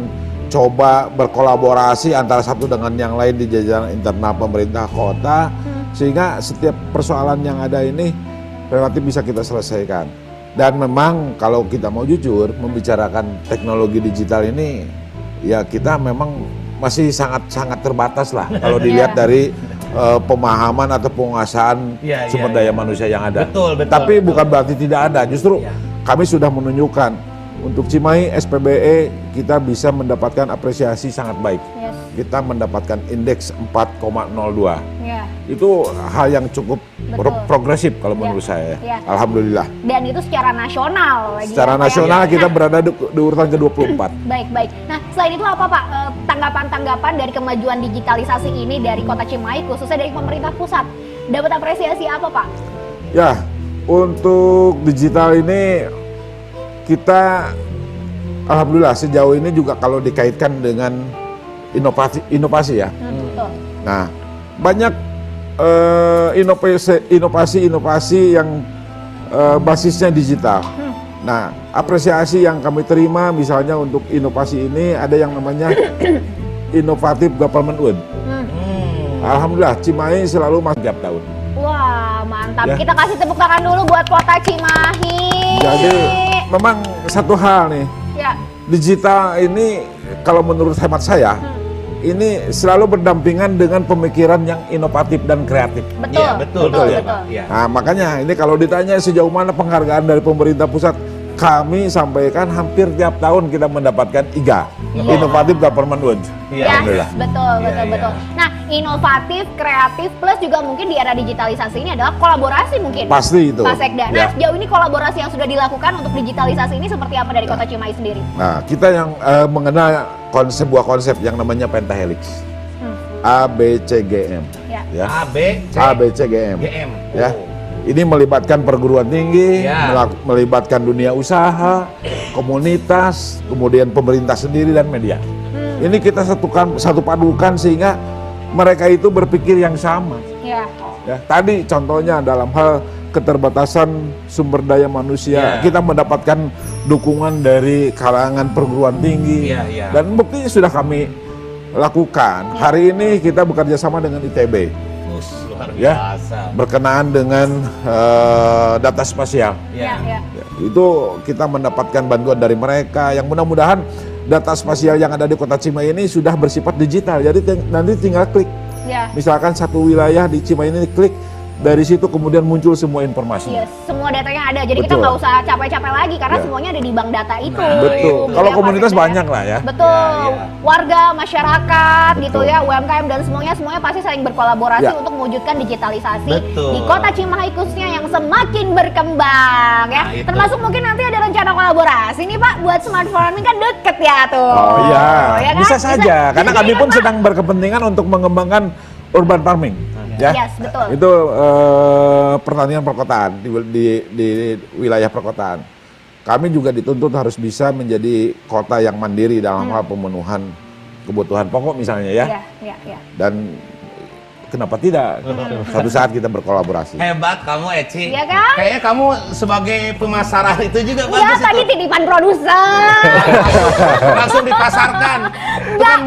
coba berkolaborasi antara satu dengan yang lain di jajaran internal pemerintah kota, sehingga setiap persoalan yang ada ini relatif bisa kita selesaikan. Dan memang kalau kita mau jujur membicarakan teknologi digital ini, ya kita memang masih sangat terbatas lah kalau dilihat dari pemahaman atau penguasaan sumber daya manusia yang ada. Tapi bukan berarti tidak ada, justru kami sudah menunjukkan untuk Cimahi SPBE kita bisa mendapatkan apresiasi sangat baik. Kita mendapatkan indeks 4,02. Itu hal yang cukup progresif kalau menurut saya. Alhamdulillah. Dan itu secara nasional. Secara nasional kita berada di urutan ke-24. Baik. Nah, selain itu apa Pak tanggapan-tanggapan dari kemajuan digitalisasi ini dari Kota Cimahi khususnya dari pemerintah pusat? Dapat apresiasi apa Pak? Ya, untuk digital ini kita alhamdulillah sejauh ini juga kalau dikaitkan dengan inovasi ya. Betul. Nah, banyak inovasi yang basisnya digital. Nah, apresiasi yang kami terima misalnya untuk inovasi ini ada yang namanya Innovative Government Award. Alhamdulillah Cimahi selalu masuk tiap tahun. Wah, mantap. Ya. Kita kasih tepuk tangan dulu buat Kota Cimahi. Jadi memang satu hal nih, Ya. digital ini kalau menurut hemat saya ini selalu berdampingan dengan pemikiran yang inovatif dan kreatif. Betul. Iya, betul ya, Pak. Iya. Nah, makanya ini kalau ditanya sejauh mana penghargaan dari pemerintah pusat, kami sampaikan hampir tiap tahun kita mendapatkan IGA, Innovative Government Award. Iya. Alhamdulillah. Betul. Nah, inovatif, kreatif, plus juga mungkin di era digitalisasi ini adalah kolaborasi mungkin. Pasti itu. Pak Sekda. Nah, Ya. sejauh ini kolaborasi yang sudah dilakukan untuk digitalisasi ini seperti apa dari Kota Cimahi sendiri? Nah, kita yang mengenal sebuah konsep yang namanya pentahelix. ABCGM. Ya. ABCGM. GM. Ya. Ini melibatkan perguruan tinggi, Ya. melibatkan dunia usaha, komunitas, kemudian pemerintah sendiri dan media. Ini kita satu padukan sehingga mereka itu berpikir yang sama. Ya. Ya, tadi contohnya dalam hal keterbatasan sumber daya manusia, Ya. kita mendapatkan dukungan dari kalangan perguruan tinggi, Ya. dan buktinya sudah kami lakukan. Hari ini kita bekerja sama dengan ITB. Luar Ya. biasa. Berkenaan dengan data spasial. Ya. Ya, itu kita mendapatkan bantuan dari mereka yang mudah-mudahan data spasial yang ada di Kota Cimahi ini sudah bersifat digital. Jadi nanti tinggal klik. Ya. Misalkan satu wilayah di Cimahi ini klik, dari situ kemudian muncul semua informasi. Yes, semua datanya ada. Jadi kita Betul. nggak usah capek-capek lagi karena Ya. semuanya ada di bank data itu. Betul. Gitu Kalau ya, Pak komunitas Sekda. banyak lah ya. Betul. Ya. Warga, masyarakat gitu Betul. ya, UMKM dan semuanya pasti saling berkolaborasi Ya. untuk mewujudkan digitalisasi Betul. di Kota Cimahi khususnya yang semakin berkembang ya. Nah, itu. Termasuk mungkin nanti ada rencana kolaborasi nih Pak buat smart farming kan deket ya tuh. Oh iya, Ya kan? bisa saja. Karena bisa kami kan, pun Pak? sedang berkepentingan untuk mengembangkan urban farming. Ya, Yes, betul. itu pertanian perkotaan di wilayah perkotaan. Kami juga dituntut harus bisa menjadi kota yang mandiri dalam hal pemenuhan kebutuhan pokok misalnya ya. Ya. Dan kenapa tidak? Suatu saat kita berkolaborasi. Hebat kamu Eci. Iya kan? Kayaknya kamu sebagai pemasaran itu juga Ya bagus tadi itu. titipan produser. Langsung dipasarkan. Itu kan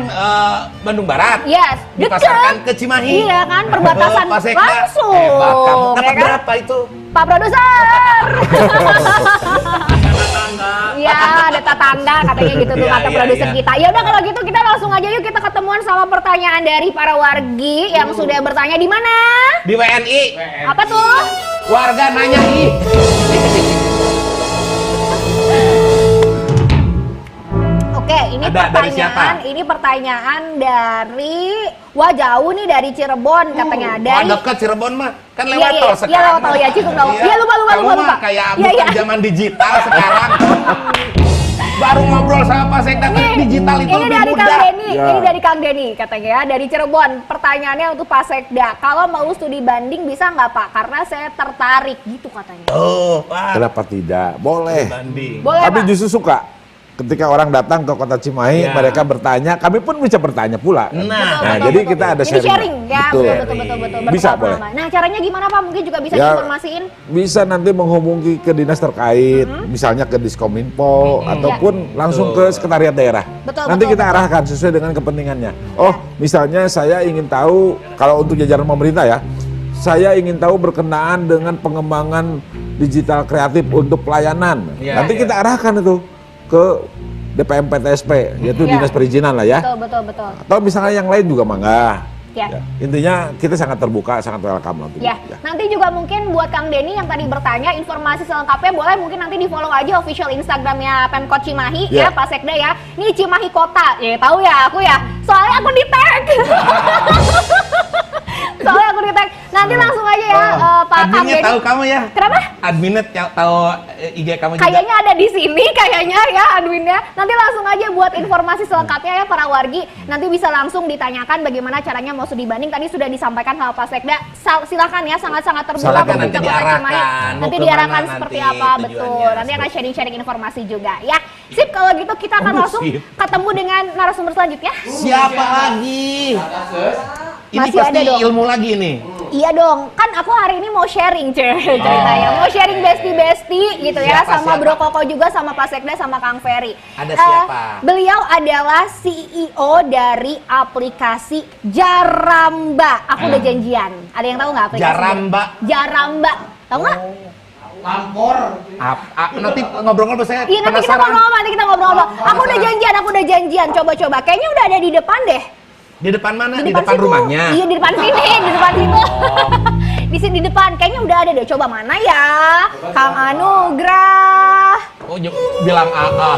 Bandung Barat. Yes, Dipasarkan deket. ke Cimahi. Iya kan, perbatasan Pak Sekda. langsung. Hebat kamu. Ya Dapat kan? berapa itu? Pak produser. Tetangga. Ya, ada tetangga katanya gitu tuh Iya, kata iya, produser iya. kita. Ya udah kalau gitu kita langsung aja yuk kita ketemuan sama pertanyaan dari para wargi yang sudah bertanya di mana? Di WNI. Apa tuh? Warga nanya ih. Oke, ini Ada, dari siapa? pertanyaan, ini pertanyaan dari wah jauh nih dari Cirebon katanya. Dari dekat Cirebon mah kan Iya, lewat iya, tol iya, sekarang. lewat tol ya, cukup tahu. Iya, lupa. Kamu mah kayak Iya, bukan iya. zaman digital sekarang. Baru ngobrol sama Pak Sekda digital itu ini lebih dari Kang mudah. Denny, Ya. ini dari Kang Denny katanya ya, dari Cirebon. Pertanyaannya untuk Pak Sekda, kalau mau studi banding bisa nggak Pak? Karena saya tertarik gitu katanya. Oh, Pak. Kenapa tidak? Boleh. Banding. Boleh Kami Pak? justru suka ketika orang datang ke Kota Cimahi, Ya. mereka bertanya, kami pun bisa bertanya pula. Nah, jadi kita ada Jadi sharing ya, Betul. betul. Bisa, bertukar boleh. pengalaman. Nah caranya gimana Pak? Mungkin juga bisa Ya. diinformasiin. Bisa nanti menghubungi ke dinas terkait, misalnya ke Diskominfo ataupun langsung ke sekretariat daerah. Betul, Nanti betul, kita betul. arahkan sesuai dengan kepentingannya. Oh, misalnya saya ingin tahu kalau untuk jajaran pemerintah ya, saya ingin tahu berkenaan dengan pengembangan digital kreatif untuk pelayanan. Iya, Nanti iya. kita arahkan itu ke DPM PTSP, yaitu Iya. Dinas Perizinan lah ya. Betul. Atau misalnya yang lain juga mangga. Ya. Ya. Intinya kita sangat terbuka, sangat welcome nanti. Ya, nanti juga mungkin buat Kang Denny yang tadi bertanya informasi selengkapnya boleh mungkin nanti di follow aja official Instagramnya Pemkot Cimahi ya Pak Sekda ya. Ini Cimahi Kota, ya tahu ya aku ya. Soalnya aku di tag. Soalnya aku di tag. Nanti langsung aja ya Pak Kang Adminnya Denny. tahu kamu ya? Kenapa? Adminnya tahu IG kamu juga? Kayaknya ada di sini kayaknya ya adminnya. Nanti langsung aja buat informasi selengkapnya ya para wargi. Nanti bisa langsung ditanyakan bagaimana caranya mau studi banding. Tadi sudah disampaikan sama Pak Sekda. Silakan ya, sangat-sangat terbuka Silakan, pemerintah nanti Kota diarahkan. Cimahi. Mau Nanti kemana diarahkan nanti seperti apa, betul. tujuannya, Nanti akan seperti- sharing-sharing informasi juga ya. Sip, kalau gitu kita akan langsung sip. ketemu dengan narasumber selanjutnya. Siapa lagi? Ini Masih pasti ada dong. ilmu lagi nih. Iya dong, kan aku hari ini mau sharing ceritanya, mau sharing bestie-bestie gitu ya, Siapa, sama siapa? Bro Koko juga, sama Pak Sekda, sama Kang Ferry. Ada siapa? Beliau adalah CEO dari aplikasi Jaramba. Aku udah janjian. Ada yang tahu nggak aplikasi? Jaramba. Jaramba, tahu nggak? Lampor. Nanti ngobrol-ngobrol saya Iya nanti kita penasaran. ngobrol, nanti kita ngobrol. Aku udah janjian. Coba-coba. Kayaknya udah ada di depan deh. Di depan mana? Di Di depan situ. rumahnya? Iya di depan sini, di depan situ. Di sini di depan. Kayaknya udah ada deh. Coba mana ya? Kang Anugrah. Oh, bilang AA.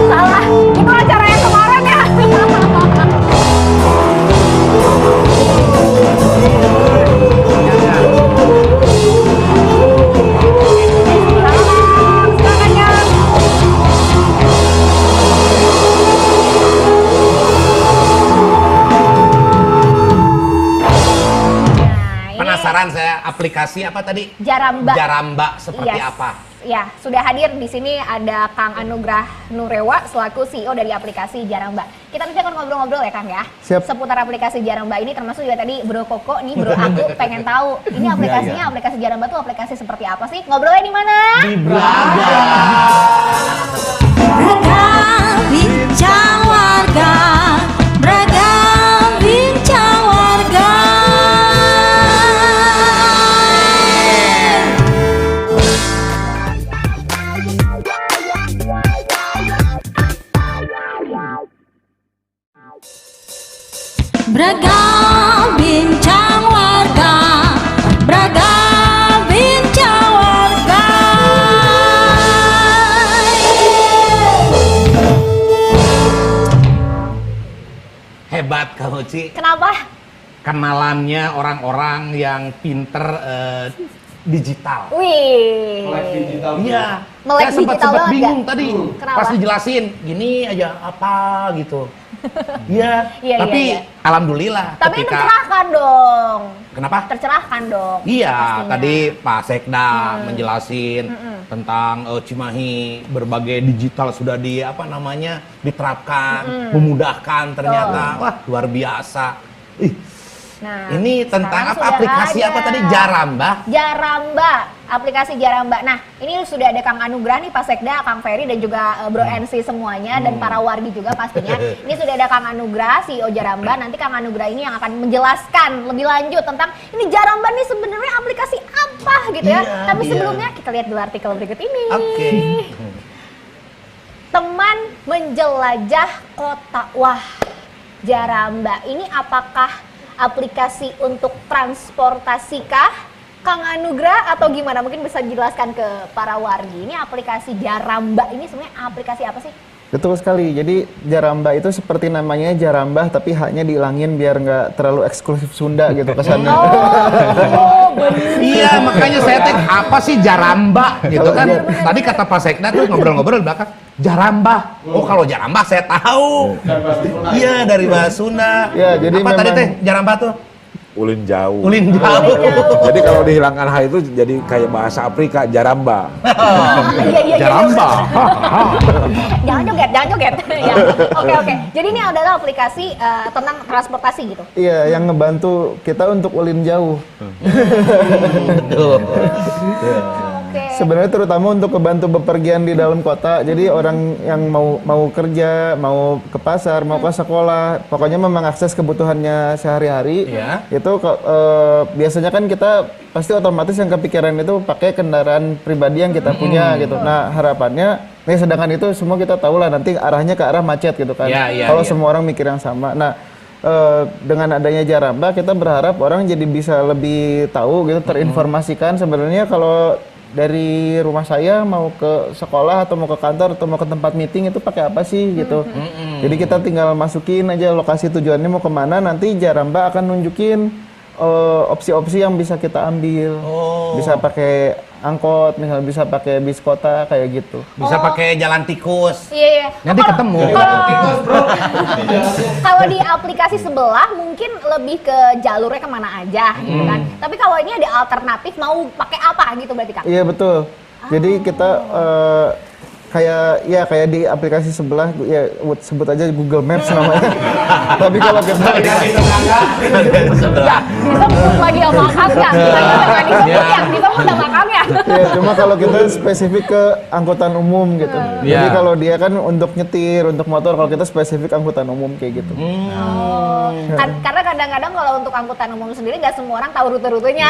Salah. Itu acara yang kemarin ya. Silakan ya. Nah, ini Penasaran saya aplikasi apa tadi? Jaramba. Jaramba seperti Yes. apa? Ya, sudah hadir di sini ada Kang Anugrah Nurewa selaku CEO dari aplikasi Jaramba. Kita nanti akan ngobrol-ngobrol ya Kang ya. Siap. Seputar aplikasi Jaramba ini termasuk juga tadi Bro Koko nih Bro aku pengen tahu ini aplikasinya aplikasi Jaramba tuh aplikasi seperti apa sih? Ngobrolnya di mana? Di Braga. Beragam bincang warga, beragam bincang warga. Beragam bincang warga, beragam bincang warga. Hebat kamu, Ci. Kenapa? Kenalannya orang-orang yang pinter digital. Wih. Melek digital. Iya. Melek Saya sempat digital banget, bingung Kak? tadi. Kenapa? Pas dijelasin, gini aja apa gitu. Iya. Iya, Tapi iya. alhamdulillah Tapi ketika tercerahkan dong. kenapa? Tercerahkan dong. Iya, pastinya. tadi Pak Sekda menjelasin tentang Cimahi berbagai digital sudah diterapkan, memudahkan ternyata. Wah, luar biasa. Ih, Nah, ini tentang sekarang apa? sudah Aplikasi ada. apa tadi? Jaramba. Jaramba, aplikasi Jaramba. Nah, ini sudah ada Kang Anugrah nih, Pak Sekda, Kang Ferry dan juga Bro NC semuanya dan para wargi juga pastinya. Ini sudah ada Kang Anugrah, CEO Jaramba. Nanti Kang Anugrah ini yang akan menjelaskan lebih lanjut tentang ini Jaramba nih sebenarnya aplikasi apa gitu ya. Iya, Tapi iya. sebelumnya kita lihat dulu artikel berikut ini. Oke. Teman menjelajah kota. Wah, Jaramba ini apakah aplikasi untuk transportasi kah? Kang Anugrah atau gimana? Mungkin bisa dijelaskan ke para wargi. Ini aplikasi Jaramba ini sebenarnya aplikasi apa sih? Betul sekali. Jadi Jaramba itu seperti namanya Jarambah tapi haknya dihilangin biar nggak terlalu eksklusif Sunda gitu kesannya. Oh, bener. Iya, makanya saya tanya apa sih Jaramba gitu kan. Tadi kata Pak Sekda tuh ngobrol-ngobrol di belakang, Jaramba. Oh, kalau Jaramba saya tahu. Iya, dari bahasa Sunda. Ya, jadi apa tadi memang- teh Jaramba tuh? Ulin jauh. Ulin jauh. Jadi kalau dihilangkan H itu jadi kayak bahasa Afrika, Jaramba. Iya. Jaramba. Jangan joget. Ya. Oke. Jadi ini adalah aplikasi tentang transportasi gitu. Iya, yang ngebantu kita untuk ulin jauh. Betul. Oke. Sebenarnya terutama untuk kebantu bepergian di dalam kota. Jadi orang yang mau kerja, mau ke pasar, mau ke sekolah, pokoknya memang akses kebutuhannya sehari-hari. Iya. Itu biasanya kan kita pasti otomatis yang kepikiran itu pakai kendaraan pribadi yang kita punya gitu. Nah, harapannya sedangkan itu semua kita tahu lah nanti arahnya ke arah macet gitu kan. Kalau semua orang mikir yang sama. Nah, dengan adanya Jaramba kita berharap orang jadi bisa lebih tahu gitu, terinformasikan sebenarnya kalau dari rumah saya mau ke sekolah atau mau ke kantor atau mau ke tempat meeting itu pakai apa sih gitu. Jadi kita tinggal masukin aja lokasi tujuannya mau kemana, nanti Jaramba akan nunjukin opsi-opsi yang bisa kita ambil. Bisa pakai angkot, misalnya bisa pakai bis kota kayak gitu. Bisa pakai jalan tikus. Iya. Nanti ketemu. Kalau di aplikasi sebelah mungkin lebih ke jalurnya kemana aja gitu kan. Tapi kalau ini ada alternatif mau pakai apa gitu berarti Kang? Iya betul. Jadi kita kayak di aplikasi sebelah ya sebut aja Google Maps namanya. Tapi kalau kita disebut lagi sama Kakaknya. Disebut sama Kakaknya. ya cuma kalau kita spesifik ke angkutan umum gitu. Jadi kalau dia kan untuk nyetir, untuk motor, kalau kita spesifik angkutan umum kayak gitu. Karena kadang-kadang kalau untuk angkutan umum sendiri nggak semua orang tahu rute-rutenya.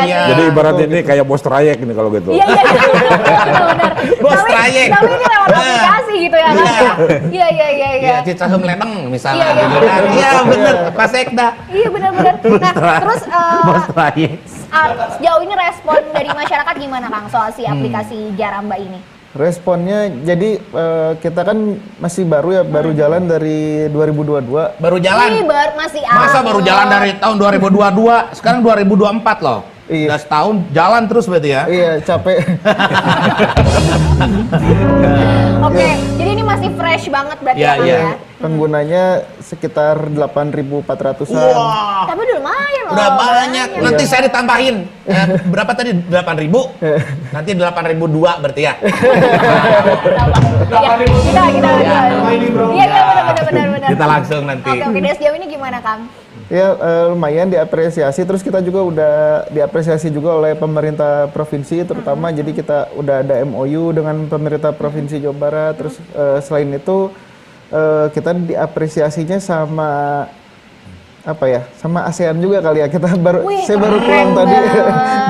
Jadi ibaratnya ini kayak bos trayek ini kalau gitu. Iya. Benar. Bos trayek. Tapi ini lewat aplikasi gitu ya kan? Iya. Iya, Cicahem Ledeng misalnya. Iya. Gitu kan. Iya bener, Pak Sekda. Iya benar. Nah, terus Bos trayek. sejauh ini respon dari masyarakat gimana Kang soal si aplikasi Jaramba ini? Responnya jadi kita kan masih baru ya, baru jalan dari 2022. Baru jalan. Masih Masa baru jalan dari tahun 2022, sekarang 2024 loh. Iya. Udah setahun jalan terus berarti ya. Iya, capek. Oke, jadi ini masih fresh banget berarti ya Kang ya? Penggunanya sekitar 8.400-an. Wah. Tapi udah lumayan loh. Udah banyak. Nanti saya ditambahin. Berapa tadi? 8.000? Nanti 8.002 berarti ya. Kita. Iya, benar. Kita langsung nanti. Oke, dan sejauh ini gimana Kang? Ya lumayan diapresiasi, terus kita juga udah diapresiasi juga oleh pemerintah provinsi terutama. Jadi kita udah ada MOU dengan pemerintah provinsi Jawa Barat. Terus selain itu kita diapresiasinya sama sama ASEAN juga kali ya. Saya baru pulang tadi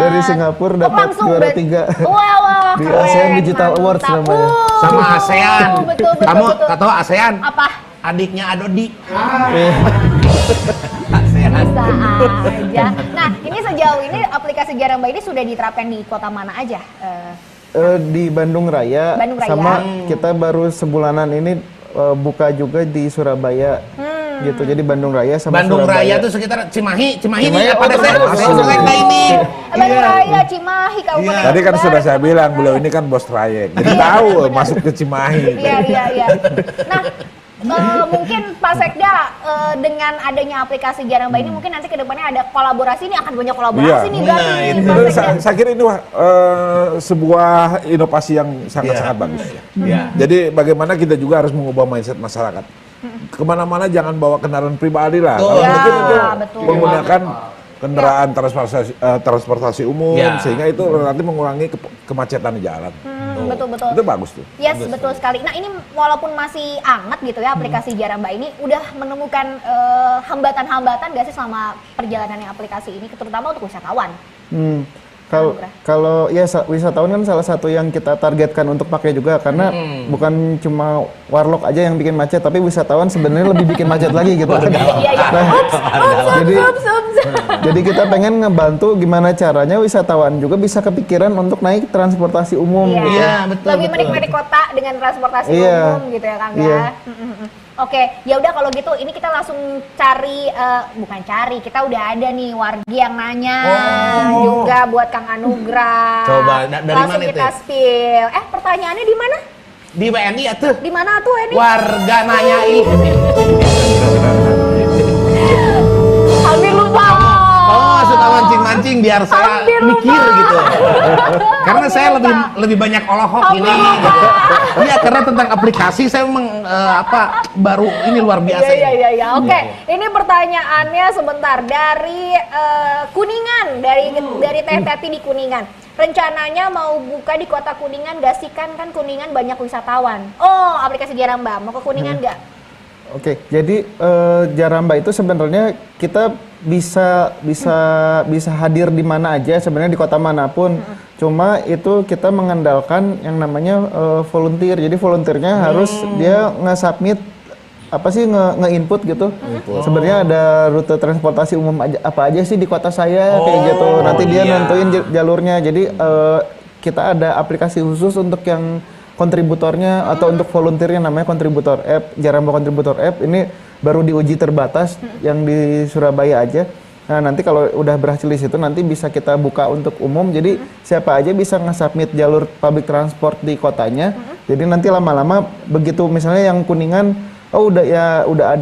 dari Singapura dapat juara 3 Wah, di keren, ASEAN Digital Awards namanya. Sama ASEAN. Betul. Kamu tahu ASEAN? Apa? Adiknya Adodi. Bisa aja. Nah, ini sejauh ini aplikasi Jaramba ini sudah diterapkan di kota mana aja? Di Bandung Raya. Sama kita baru sebulanan ini buka juga di Surabaya. Gitu. Jadi Bandung Raya sama Bandung Surabaya. Raya itu sekitar Cimahi nih ya pada betul. saya ini. Bandung Raya, Cimahi, Kabupaten. Tadi kan sudah saya bilang beliau ini kan bos trayek. Jadi tahu masuk ke Cimahi. Iya. Nah, mungkin Pak Sekda dengan adanya aplikasi Jaramba ini mungkin nanti kedepannya ada kolaborasi, ini akan banyak kolaborasi nih berarti nih, Pak Sekda. Saya kira ini sebuah inovasi yang sangat-sangat bagus. Jadi bagaimana kita juga harus mengubah mindset masyarakat. Kemana-mana jangan bawa kendaraan pribadi lah. Kalau mungkin itu menggunakan kendaraan transportasi umum, sehingga itu relatif mengurangi kemacetan di jalan. Betul. Itu bagus tuh. Yes, betul sekali. Nah, ini walaupun masih anget gitu ya aplikasi Jaramba ini, udah menemukan hambatan-hambatan gak sih selama perjalanannya aplikasi ini, terutama untuk wisatawan? Kalau ya wisatawan kan salah satu yang kita targetkan untuk pakai juga, karena bukan cuma warlock aja yang bikin macet, tapi wisatawan sebenarnya lebih bikin macet lagi gitu. Jadi kita pengen ngebantu gimana caranya wisatawan juga bisa kepikiran untuk naik transportasi umum. Iya, betul. Lebih menikmati kota dengan transportasi umum gitu ya Kang ya. Oke, ya udah kalau gitu ini kita langsung kita udah ada nih wargi yang nanya juga buat Kang Anugrah. Coba dari langsung mana itu? kita spill. Pertanyaannya di mana? Di WNI ya tuh. Di mana tuh Edi? Warga nanyain. Hampir lupa. Suka mancing-mancing biar saya mikir gitu. Karena saya lebih banyak olohok ini. Gitu. Iya, karena tentang aplikasi saya memang baru ini luar biasa. Iya. Oke, ini pertanyaannya sebentar dari Kuningan. Kuningan, dari Teh Teti di Kuningan. Rencananya mau buka di kota Kuningan gak sih, kan Kuningan banyak wisatawan. Oh, aplikasi Jaramba, mau ke Kuningan gak? Oke, jadi Jaramba itu sebenarnya kita bisa hadir di mana aja, sebenarnya di kota manapun. Cuma itu kita mengandalkan yang namanya volunteer. Jadi volunteernya harus dia nge-submit apa sih nge-input gitu. Sebenarnya ada rute transportasi umum apa aja sih di kota saya kayak gitu. Nanti dia nentuin jalurnya. Jadi kita ada aplikasi khusus untuk yang kontributornya atau untuk volunteernya, namanya kontributor app, Jaramba kontributor app. Ini baru diuji terbatas yang di Surabaya aja. Nah, nanti kalau udah berhasil di situ nanti bisa kita buka untuk umum. Jadi siapa aja bisa nge-submit jalur public transport di kotanya. Jadi nanti lama-lama begitu misalnya yang Kuningan udah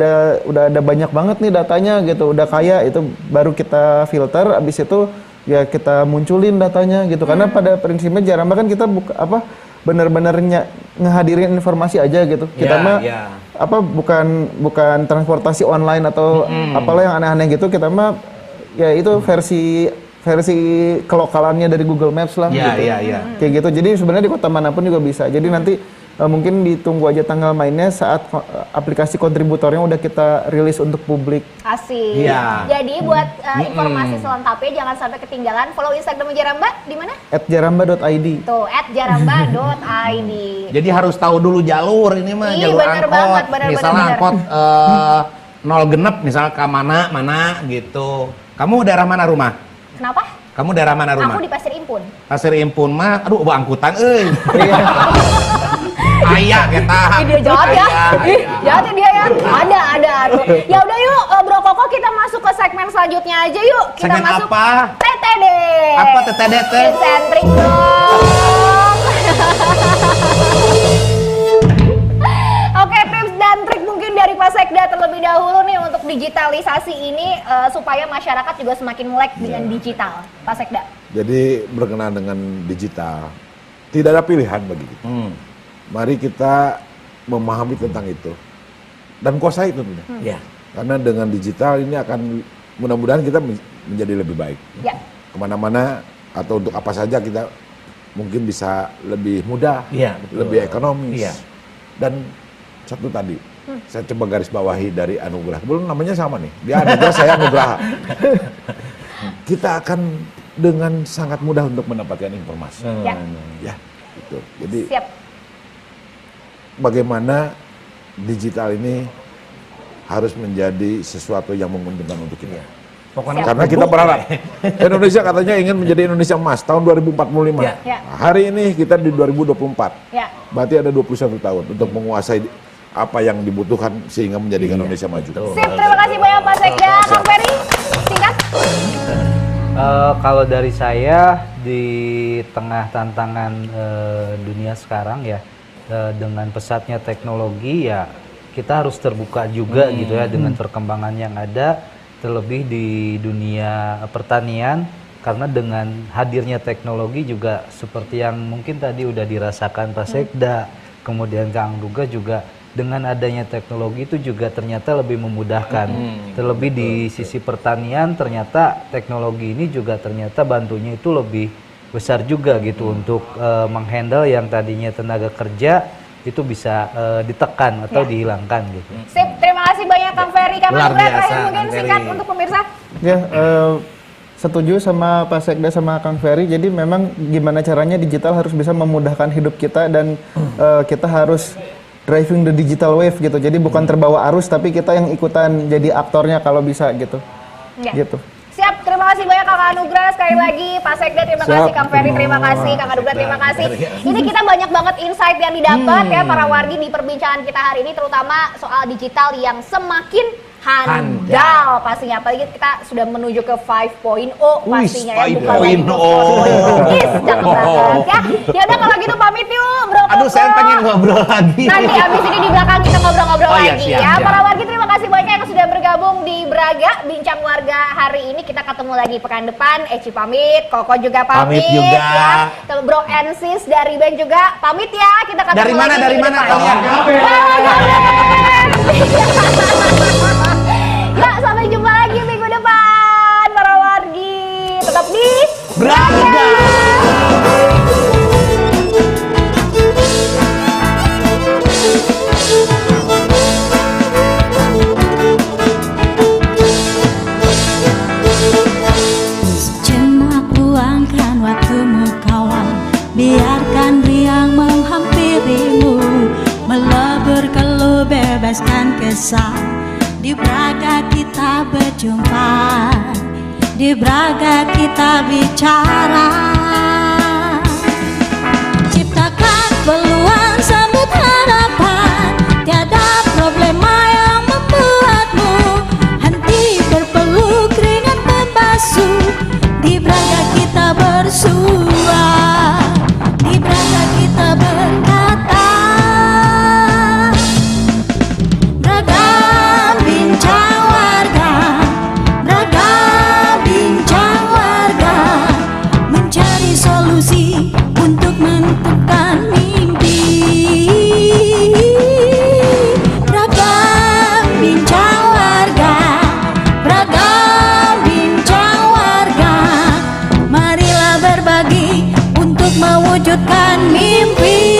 ada banyak banget nih datanya gitu, udah kaya, itu baru kita filter, abis itu ya kita munculin datanya gitu. Karena pada prinsipnya Jaramba kan kita benar-benar ngehadirin informasi aja gitu. Kita bukan transportasi online atau apalah yang aneh-aneh gitu. Kita mah ya itu versi kelokalannya dari Google Maps lah gitu. Kayak gitu. Jadi sebenarnya di kota manapun juga bisa. Jadi nanti mungkin ditunggu aja tanggal mainnya saat aplikasi kontributornya udah kita rilis untuk publik. Asik. Jadi buat informasi selengkapnya jangan sampai ketinggalan. Follow Instagram Jaramba di mana? @jaramba.id. Tuh, @jaramba.id. Jadi harus tahu dulu jalur ini mah, jalur bener angkot. banget, bener. Misalnya angkot 0 genep, misalnya ke mana gitu. Kamu daerah mana rumah? Kenapa? Kamu daerah mana rumah? Aku di Pasir Impun. Pasir Impun mah, aduh angkutan Ayah kita. Dia jahat ya. Jahat ya dia ya. Ada. Ya udah yuk, Bro Koko, kita masuk ke segmen selanjutnya aja yuk. Kita segmen masuk apa? TTD. Apa TTD teh? Sentrik dong. Oke, tips dan trik mungkin dari Pak Sekda terlebih dahulu nih untuk digitalisasi ini supaya masyarakat juga semakin melek dengan digital. Pak Sekda. Jadi berkenaan dengan digital, tidak ada pilihan bagi kita. Mari kita memahami tentang itu dan kuasai itu tentunya. Karena dengan digital ini akan mudah-mudahan kita menjadi lebih baik. Kemana-mana atau untuk apa saja kita mungkin bisa lebih mudah, lebih ekonomis. Dan satu tadi, saya coba garis bawahi dari Anugerah. Belum namanya sama nih, dia Anugerah, saya Anugerah. Kita akan dengan sangat mudah untuk mendapatkan informasi. Ya, gitu. Jadi bagaimana digital ini harus menjadi sesuatu yang menguntungkan untuk kita. Karena kita berharap Indonesia katanya ingin menjadi Indonesia emas tahun 2045. Hari ini kita di 2024. Berarti ada 21 tahun untuk menguasai apa yang dibutuhkan sehingga menjadikan Indonesia maju. Sip, terima kasih banyak Pak Sekda. Kang Ferry, singkat. Kalau dari saya di tengah tantangan dunia sekarang ya, dengan pesatnya teknologi ya kita harus terbuka juga gitu ya dengan perkembangan yang ada, terlebih di dunia pertanian, karena dengan hadirnya teknologi juga seperti yang mungkin tadi udah dirasakan Pak Sekda, kemudian Kang Duga juga, dengan adanya teknologi itu juga ternyata lebih memudahkan. Terlebih di sisi pertanian ternyata teknologi ini juga ternyata bantunya itu lebih besar juga gitu untuk menghandle yang tadinya tenaga kerja itu bisa ditekan atau dihilangkan gitu. Sip, terima kasih banyak Kang Ferry. Kang Duga terakhir mungkin singkat untuk pemirsa. Ya, setuju sama Pak Sekda sama Kang Ferry. Jadi memang gimana caranya digital harus bisa memudahkan hidup kita dan kita harus driving the digital wave gitu. Jadi bukan terbawa arus tapi kita yang ikutan jadi aktornya kalau bisa gitu. Gitu. Siap, terima kasih banyak Kang Anugrah, sekali lagi Pak Sekda terima kasih, Kang Ferry terima kasih, Kang Anugrah terima kasih. Ini kita banyak banget insight yang didapat ya para wargi di perbincangan kita hari ini, terutama soal digital yang semakin handal pastinya, apalagi kita sudah menuju ke 5.0 pastinya ya, bukan lagi 4.0. Cakep banget ya. Ya udah kalau gitu pamit yuk Bro Koko. Aduh, saya pengen ngobrol lagi. Nanti abis ini di belakang kita ngobrol-ngobrol lagi siap, ya. siap. Para wargi terima kasih banyak yang sudah bergabung di Braga Bincang Warga hari ini. Kita ketemu lagi pekan depan. Eci pamit, Koko juga pamit juga. ya. Terus Bro and Sis dari band juga pamit ya. Kita ketemu Dari mana? lagi Dari minggu mana depan. kalian? Ya, sampai jumpa lagi minggu depan para wargi. Tetap Beragam. Sejenak luangkan waktumu kawan, biarkan riang menghampirimu, melebur keluh bebaskan kesal. Di Braga kita berjumpa, di Braga kita bicara, ciptakan peluang sambut harapan, tiada problema yang membuatmu henti berpeluk ringan membasuh. Di Braga kita bersua, di Braga kita berkata, Braga bincang warga, Braga bincang warga, mencari solusi untuk menentukan mimpi. Braga bincang warga, Braga bincang warga, marilah berbagi untuk mewujudkan mimpi.